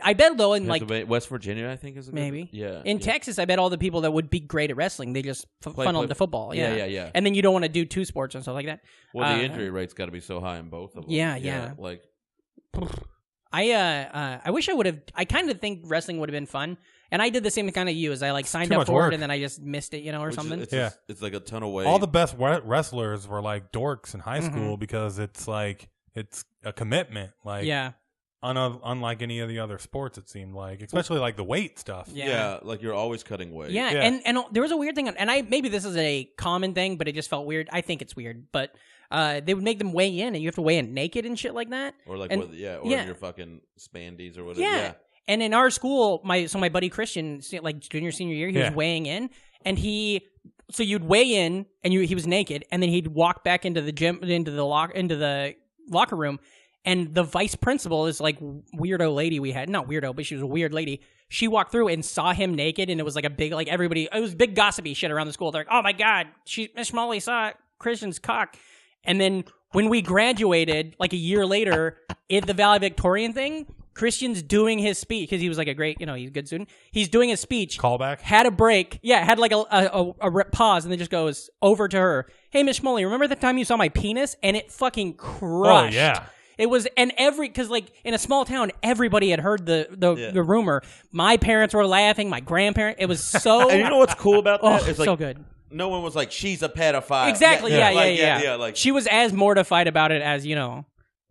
I bet though, in like West Virginia, I think is a maybe. Good, yeah. In Texas, I bet all the people that would be great at wrestling, they just funnel into football. Yeah. And then you don't want to do 2 sports and stuff like that. Well, the injury rate's got to be so high in both of them. Yeah. Like, I wish I would have. I kind of think wrestling would have been fun, and I did the same kind of you as I like signed up for it and then I just missed it, you know, or something. It's like a ton of weight. All the best wrestlers were like dorks in high school because it's like it's a commitment. Like unlike any of the other sports, it seemed like, especially like the weight stuff. Yeah, like you're always cutting weight. Yeah. And there was a weird thing, and maybe this is a common thing, but it just felt weird. I think it's weird, but they would make them weigh in, and you have to weigh in naked and shit like that. Or like, your fucking spandies or whatever. Yeah. And in our school, my buddy Christian, like junior, senior year, he was weighing in, and so you'd weigh in, and he was naked, and then he'd walk back into the gym, into the locker room. And the vice principal is like weirdo lady we had. Not weirdo, but she was a weird lady. She walked through and saw him naked, and it was like a big, like everybody, it was big gossipy shit around the school. They're like, oh my God, Miss Molly saw Christian's cock. And then when we graduated, like a year later, at the valedictorian thing, Christian's doing his speech, because he was like a great, he's a good student. He's doing his speech. Callback? Had a break. Yeah, had like a pause, and then just goes over to her. Hey, Miss Molly, remember the time you saw my penis? And it fucking crushed. Oh, yeah. It was, and because like in a small town, everybody had heard the rumor. My parents were laughing. My grandparents. It was so. And you know what's cool about that? It's like, so good. No one was like, she's a pedophile. Exactly. Yeah. Like, she was as mortified about it as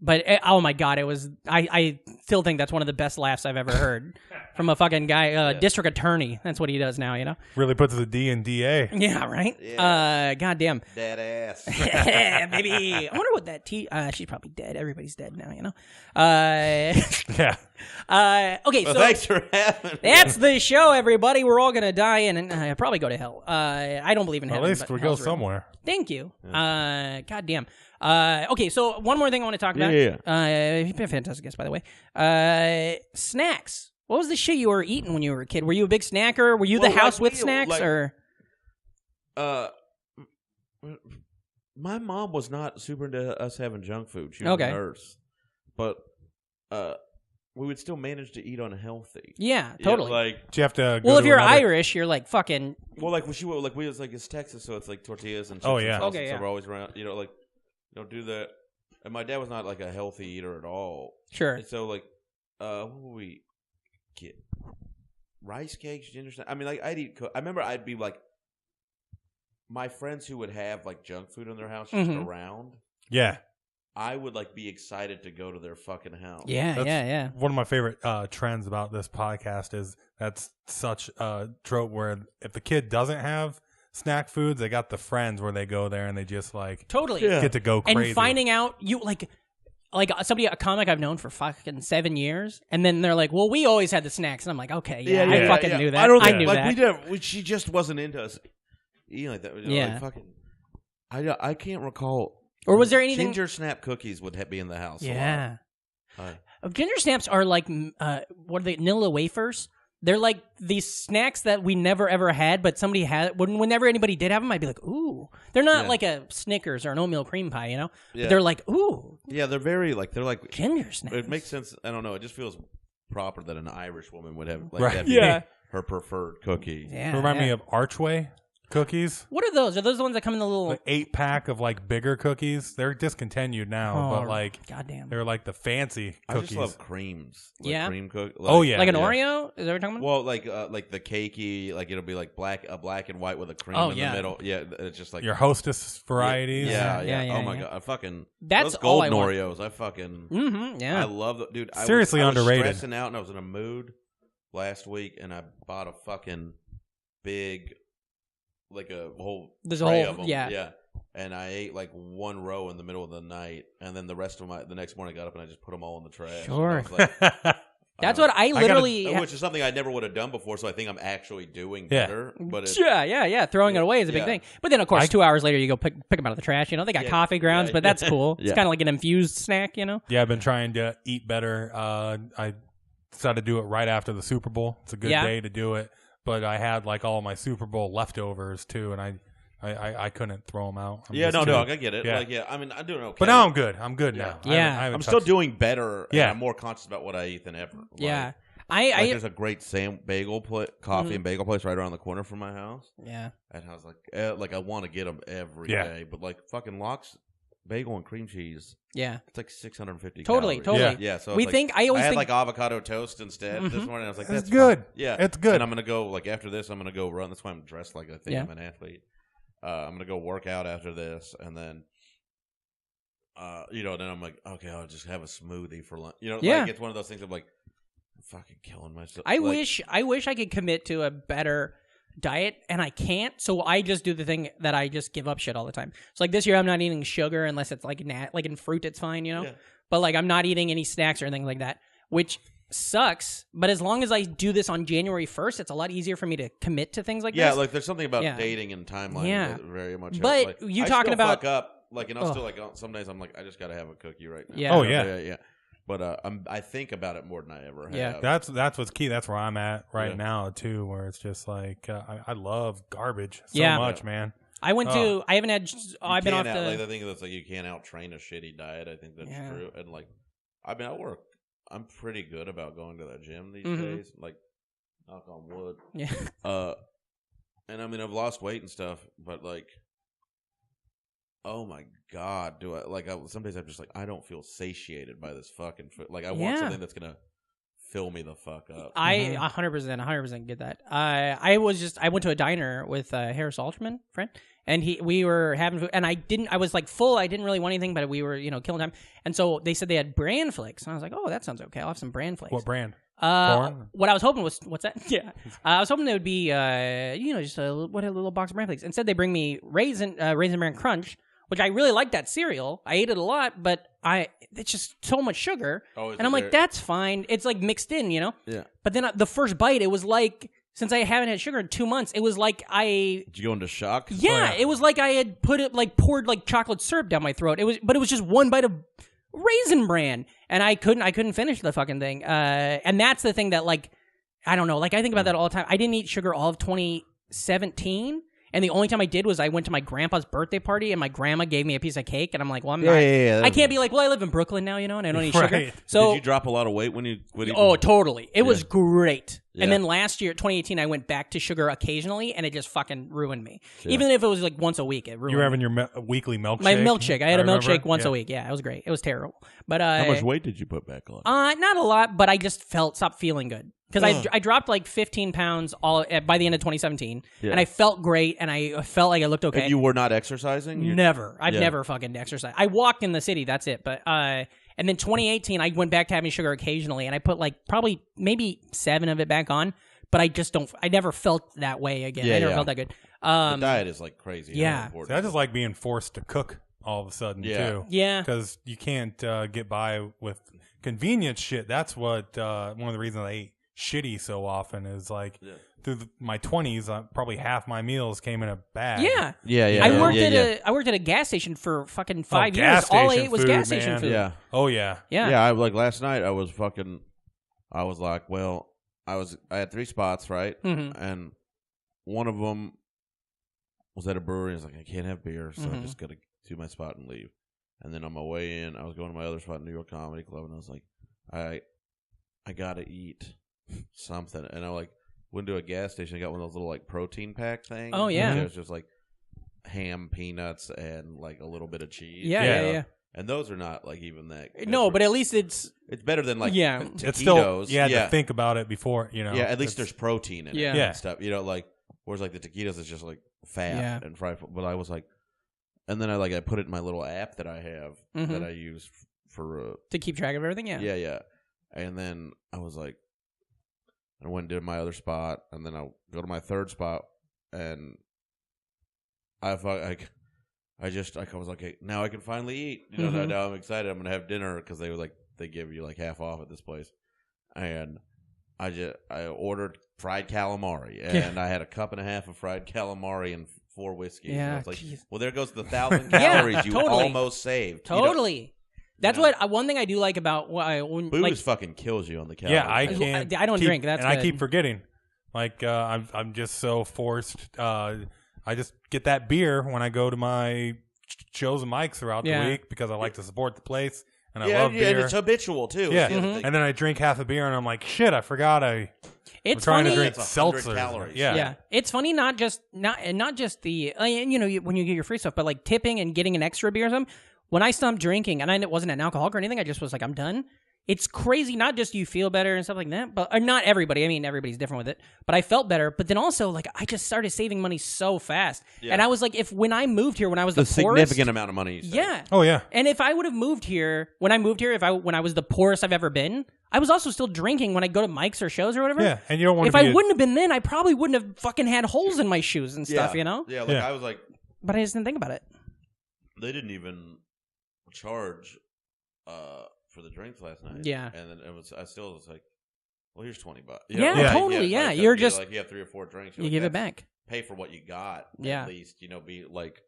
But oh my God, it was. I still think that's one of the best laughs I've ever heard from a fucking guy, district attorney. That's what he does now, Really puts the D in DA. Yeah, right. Yeah. Goddamn. Dead ass. Yeah, baby. I wonder what that she's probably dead. Everybody's dead now, Yeah. Okay, Well, so thanks for having me. that's the show, everybody. We're all gonna die and probably go to hell. I don't believe in heaven. At least but we go hell's real. somewhere. Thank you. Goddamn. Okay, so one more thing I want to talk about. You've been a fantastic guest, by the way. Snacks. What was the shit you were eating when you were a kid? Were you a big snacker? Were you the house with snacks, or? My mom was not super into us having junk food. She was a nurse, but we would still manage to eat unhealthy. Yeah, totally. Like, do you have to? Well, if you're Irish, you're like fucking. Well, like when she was we was like it's Texas, so it's like tortillas and chips oh yeah, and salsa, okay, yeah. So we're always around. Like don't do that. And my dad was not like a healthy eater at all. Sure. And so like, what would we get? rice cakes, ginger snaps. I mean, like I'd eat. I remember I'd be like, my friends who would have like junk food in their house just around. Yeah. I would like be excited to go to their fucking house. Yeah. One of my favorite trends about this podcast is that's such a trope where if the kid doesn't have snack foods, they got the friends where they go there and they just like totally get to go crazy. And finding out you like a comic I've known for fucking 7 years, and then they're like, "Well, we always had the snacks," and I'm like, "Okay, I fucking knew that. I knew that." She just wasn't into us eating like that. Like, fucking, I can't recall. Or was there anything? Ginger snap cookies would be in the house. Yeah. Ginger snaps are like what are they? Nilla wafers. They're like these snacks that we never ever had, but somebody had. Whenever anybody did have them, I'd be like, "Ooh!" They're not like a Snickers or an oatmeal cream pie, you know. Yeah. But they're like, "Ooh." Yeah, they're like ginger snaps. It makes sense. I don't know. It just feels proper that an Irish woman would have like right. that. Her preferred cookie. Yeah. Remind me of Archway cookies. What are those? Are those the ones that come in the little 8-pack of like bigger cookies? They're discontinued now, but like goddamn, they're like the fancy cookies. I just love creams. Like cream cookies. Like an Oreo? Is that what you're talking about? Well, like the cakey, like it'll be like black and white with a cream in the middle. Yeah, it's just like your Hostess varieties. Yeah. Oh my god, I fucking that's those golden all I Oreos. I fucking I love them, dude. Seriously I was underrated. Stressing out, and I was in a mood last week, and I bought a fucking big. Like a whole tray of them. Yeah. And I ate like one row in the middle of the night, and then the rest of the next morning I got up and I just put them all in the trash. Sure. Like, that's what I literally... which is something I never would have done before, so I think I'm actually doing better. But throwing it away is a big thing. But then, of course, 2 hours later, you go pick them out of the trash. You know, they got coffee grounds, but that's cool. It's kind of like an infused snack, you know? Yeah, I've been trying to eat better. I decided to do it right after the Super Bowl. It's a good day to do it. But I had like all my Super Bowl leftovers too, and I couldn't throw them out. I get it. Yeah. I mean, I'm doing okay. But now I'm good. I'm good now. Yeah, I'm still doing better. Yeah, and I'm more conscious about what I eat than ever. Yeah, there's a great bagel coffee and bagel place right around the corner from my house. Yeah, and I was like I want to get them every day, but like fucking Locke's bagel and cream cheese. Yeah, it's like 650 Totally. Yeah, so I had like avocado toast instead this morning. I was like, that's good. Fun. Yeah, it's good. And I'm gonna go like after this. I'm gonna go run. That's why I'm dressed like I think I'm an athlete. I'm gonna go work out after this, and then, then I'm like, okay, I'll just have a smoothie for lunch. You know, like it's one of those things. I'm like, I'm fucking killing myself. I wish I could commit to a better diet, and I can't, so I just do the thing that I just give up shit all the time. So like this year I'm not eating sugar unless it's like in fruit it's fine, you know. But like I'm not eating any snacks or anything like that, which sucks. But as long as I do this on January 1st, it's a lot easier for me to commit to things like this. Yeah, like there's something about dating and timeline that very much but helps. you talking about fuck up, like, and I'll still like some days I'm like I just gotta have a cookie right now. Yeah. Oh yeah. But I think about it more than I ever have. Yeah, that's what's key. That's where I'm at right now too, where it's just like I love garbage so much, man. I went to. I haven't had. I've been off the. Like, the thing that's like you can't out train a shitty diet. I think that's true. And like, I mean, I'm pretty good about going to the gym these days. Like, knock on wood. Yeah. And I mean, I've lost weight and stuff, but like. Oh my God! Some days I'm just like I don't feel satiated by this fucking food. Like I want something that's gonna fill me the fuck up. I 100% get that. I went to a diner with Harris Alterman, friend, and we were having food, and I was like full. I didn't really want anything, but we were killing time, and so they said they had bran flakes, and I was like, oh, that sounds okay. I'll have some bran flakes. What brand? Corn? What I was hoping was what's that? Yeah, I was hoping they would be just a little box of bran flakes. Instead, they bring me raisin bran crunch. Which I really like that cereal. I ate it a lot, but it's just so much sugar. And I'm like, that's fine. It's like mixed in, you know? Yeah. But then the first bite, it was like, since I haven't had sugar in 2 months, it was like Did you go into shock? Yeah, it was like I had poured like chocolate syrup down my throat. But it was just one bite of Raisin Bran. And I couldn't finish the fucking thing. And that's the thing that like, I don't know, like I think about that all the time. I didn't eat sugar all of 2017. And the only time I did was I went to my grandpa's birthday party, and my grandma gave me a piece of cake, and I'm like, well, I'm not. I can't be like, well, I live in Brooklyn now, and I don't eat sugar. So did you drop a lot of weight when you? Oh, totally. It was great. And then last year, 2018, I went back to sugar occasionally, and it just fucking ruined me. Yeah. Even if it was like once a week, it ruined You were having me. your weekly milkshake? My milkshake. I had a milkshake once yeah. a week. Yeah, it was great. It was terrible. But How much weight did you put back on? not a lot, but I just stopped feeling good. Because I dropped like 15 pounds by the end of 2017, and I felt great, and I felt like I looked okay. And you were not exercising? Never. I've never fucking exercised. I walked in the city, that's it. But and then 2018, I went back to having sugar occasionally, and I put like probably maybe 7 of it back on, but I just don't, I never felt that way again. I never felt that good. The diet is like crazy. Yeah. See, I just like being forced to cook all of a sudden, too. Yeah. Because you can't get by with convenience shit. That's what one of the reasons I ate shitty so often is like through my 20s, probably half my meals came in a bag. Yeah. I worked at a gas station for fucking 5 years. All I ate was gas station food. Yeah. Oh yeah. Yeah. I like last night. I was like, well, I had 3 spots, right? Mm-hmm. And one of them was at a brewery. I was like, I can't have beer, so I just got to do my spot and leave. And then on my way in, I was going to my other spot, New York Comedy Club, and I was like, I gotta eat something. And I went to a gas station. I got one of those little like protein pack things. Oh yeah. It was just like ham, peanuts, and like a little bit of cheese. Yeah. And those are not like even that. No, but at least it's better than like taquitos. It's still you had to think about it before, you know. Yeah, at least there's protein in it Yeah. and stuff. You know, like whereas like the taquitos is just like fat and fried. But I was like, and then I put it in my little app that I have that I use for to keep track of everything. Yeah. And then I was like, I went and did my other spot, and then I'll go to my third spot, and I was like, okay, now I can finally eat. You know, now I'm excited. I'm gonna have dinner because they give you like half off at this place, and I ordered fried calamari, and I had a cup and a half of fried calamari and 4 whiskeys. Yeah, and I was like, well, there goes the 1,000 calories you almost saved. Totally. You know? That's what one thing I do like about booze fucking kills you on the calories. Yeah, I can't. I don't drink. That's and good. I keep forgetting. Like I'm just so forced. I just get that beer when I go to my shows and mics throughout the week because I like to support the place and I love beer. And it's habitual too. Yeah, and then I drink half a beer and I'm like, shit, I forgot It's trying funny. to drink It's 100 seltzer. calories. Yeah, it's funny not just the when you get your free stuff, but like tipping and getting an extra beer or something. When I stopped drinking, and it wasn't an alcoholic or anything, I just was like, I'm done. It's crazy. Not just you feel better and stuff like that, but not everybody. I mean, everybody's different with it. But I felt better. But then also, like, I just started saving money so fast. Yeah. And I was like, when I moved here, when I was the poorest, significant amount of money. You saved. Yeah. Oh yeah. And if I would have moved here, when I was the poorest I've ever been, I was also still drinking when I go to mics or shows or whatever. Yeah, and you don't want. If I wouldn't have been then, I probably wouldn't have fucking had holes in my shoes and stuff. You know. Yeah. I was like, but I just didn't think about it. They didn't even charge for the drinks last night. Yeah. And then I still was like, well, here's $20. Yeah, totally. Yeah. You're just like, you have 3 or 4 drinks. You give it back. Pay for what you got. Yeah. At least, be like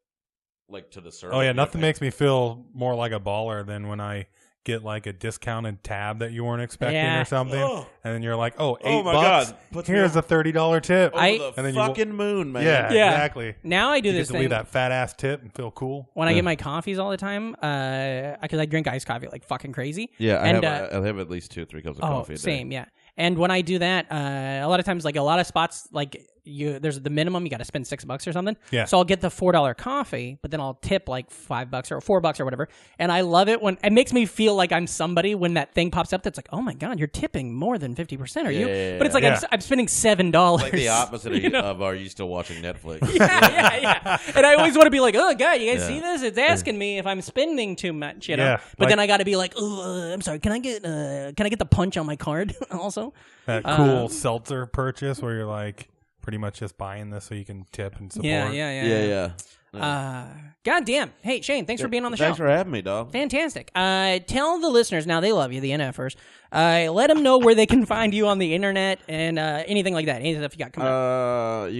to the service. Oh yeah, nothing makes me feel more like a baller than when I get like a discounted tab that you weren't expecting or something, and then you're like, $8. God. Here's a $30 tip. And then fucking moon, man. Yeah, exactly. Now I do you this get to thing. leave that fat ass tip and feel cool. When I get my coffees all the time, because I drink iced coffee like fucking crazy. Yeah, I have at least 2 or 3 cups of coffee a day. Same, yeah. And when I do that, a lot of times, like a lot of spots, like there's the minimum you got to spend $6 or something. Yeah. So I'll get the $4 coffee, but then I'll tip like $5 or $4 or whatever. And I love it when it makes me feel like I'm somebody when that thing pops up. That's like, oh my god, you're tipping more than 50%. Are you? But it's like I'm spending $7. Like the opposite of are you still watching Netflix? yeah. And I always want to be like, oh god, you guys see this? It's asking me if I'm spending too much, you know. Yeah, but then I got to be like, oh, I'm sorry. Can I get the punch on my card also? That cool seltzer purchase where you're like pretty much just buying this so you can tip and support. Yeah. God damn. Hey, Shane, thanks for being on the show. Thanks for having me, dog. Fantastic. Tell the listeners now, they love you, the NFers. Let them know where they can find you on the internet and anything like that. Any stuff you got coming up.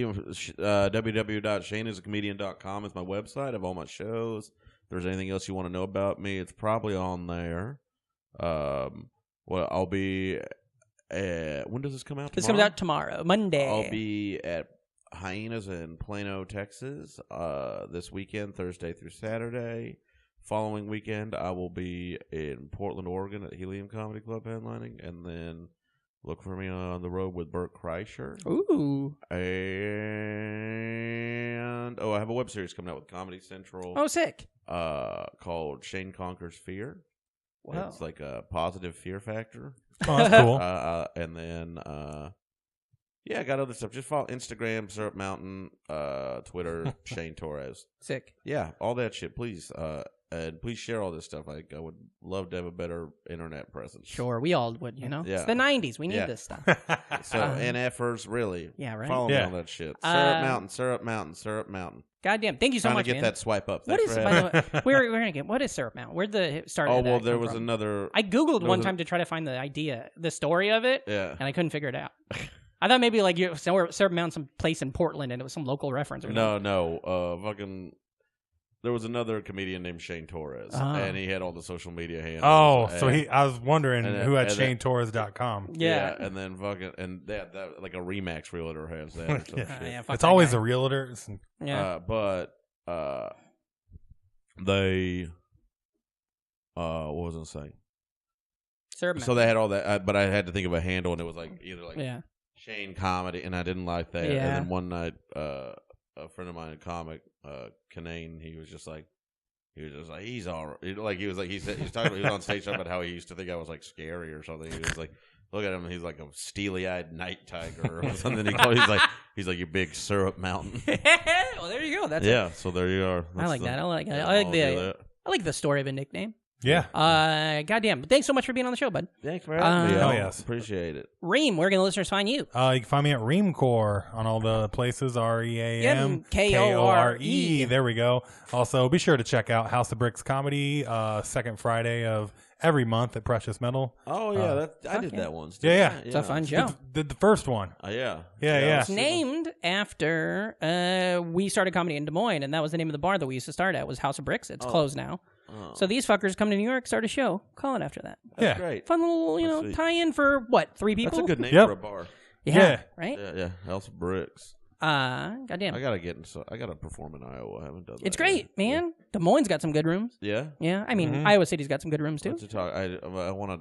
www.shaneisacomedian.com is my website. I have all my shows. If there's anything else you want to know about me, it's probably on there. I'll be... when does this come out? This comes out tomorrow, Monday. I'll be at Hyenas in Plano, Texas, this weekend, Thursday through Saturday. Following weekend, I will be in Portland, Oregon at Helium Comedy Club headlining, and then Look for me on the road with Bert Kreischer. Ooh. And I have a web series coming out with Comedy Central. Oh, sick. Called Shane Conquers Fear. Wow. It's like a positive fear factor. Oh, that's cool. And then, I got other stuff. Just follow Instagram, Syrup Mountain, Twitter, Shane Torres. Sick. Yeah, all that shit. Please, and please share all this stuff. I would love to have a better internet presence. Sure, we all would, Yeah. It's the 90s. We need this stuff. So, NFers, really. Yeah, right? Follow me on that shit. Syrup Mountain, Syrup Mountain, Syrup Mountain. Goddamn. Thank you so Trying much, to get man. that swipe up. What Thanks is, for by having the way, we're going to get, what is Syrup Mountain? Where'd the start of that well, there come was from? another. I Googled one time to try to find the idea, the story of it, Yeah. and I couldn't figure it out. I thought maybe like Syrup Mountain, some place in Portland, and it was some local reference. Or No. Fucking. There was another comedian named Shane Torres, and he had all the social media handles. Oh, so I was wondering and who had then- ShaneTorres.com. Yeah. And then fucking, and that like a Remax realtor has that. Or some shit. fuck It's that always guy. the realtors. Yeah. But they, what was I saying? Syrup So Mountain. they had all that, but I had to think of a handle, and it was like either like Yeah. Shane Comedy, and I didn't like that. Yeah. And then one night, a friend of mine, a comic, Conan, he was like, he's all right. Like he was on stage talking about how he used to think I was like scary or something. He was like, look at him, he's like a steely-eyed night tiger or something. He's like your big Syrup Mountain. Well, there you go. That's Yeah, so there you are. I like that. I like yeah, I like the story of a nickname. Yeah. Goddamn. Thanks so much for being on the show, bud. Thanks for having me. Oh, I yes. Appreciate it. Ream, where can the listeners find you? You can find me at Reamcore on all the places, REAMKORE. K-O-R-E. There we go. Also, be sure to check out House of Bricks Comedy, second Friday of every month at Precious Metal. Oh, yeah. I did that once. Yeah. It's a fun show. Did the first one. Yeah. Yeah. It's named after we started comedy in Des Moines, and that was the name of the bar that we used to start at, was House of Bricks. It's closed now. Oh. So these fuckers come to New York, start a show, call it after that. That's great. Fun little, tie-in for, what, 3 people? That's a good name Yep. for a bar. Yeah. Right? Yeah. House of Bricks. Goddamn. I gotta perform in Iowa. I haven't done that. It's great, yet. man. Des Moines got some good rooms. Yeah. Yeah. I mean, Iowa City's got some good rooms, too. What's the talk? I want to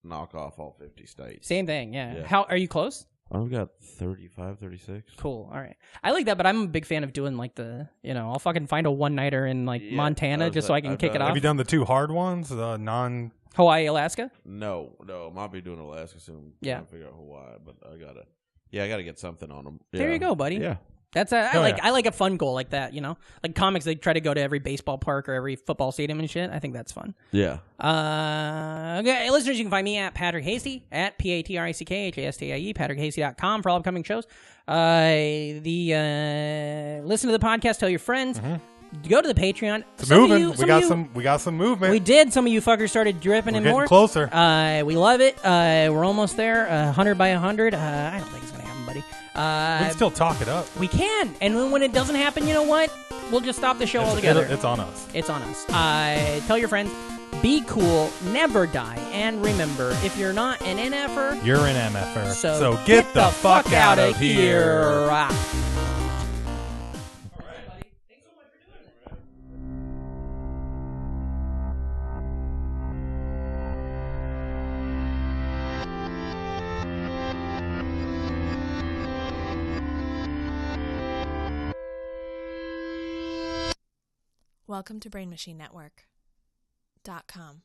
knock off all 50 states. Same thing, yeah. Yeah. How are you close? I've got 35, 36. Cool. All right. I like that, but I'm a big fan of doing like I'll fucking find a one-nighter in like Montana just so I can kick it off. Have you done the 2 hard ones? The non... Hawaii, Alaska? No. I might be doing Alaska soon. Yeah. Trying to figure out Hawaii, but I gotta get something on them. There you go, buddy. Yeah. That's I like a fun goal like that, Like comics, they try to go to every baseball park or every football stadium and shit. I think that's fun. Yeah. Okay, listeners, you can find me at Patrick Hasty, at PatrickHastie, PatrickHastie.com for all upcoming shows. Listen to the podcast, tell your friends. Go to the Patreon. It's moving. We got some movement. We did. Some of you fuckers started dripping in getting more. Closer. We love it. We're almost there. 100 by 100. I don't think it's gonna happen, buddy. We can still talk it up. We can. And when it doesn't happen, you know what? We'll just stop the show altogether. It's on us. It's on us. Tell your friends. Be cool. Never die. And remember, if you're not an NFer, you're an MFer. So get the fuck out of here. Welcome to BrainMachineNetwork.com.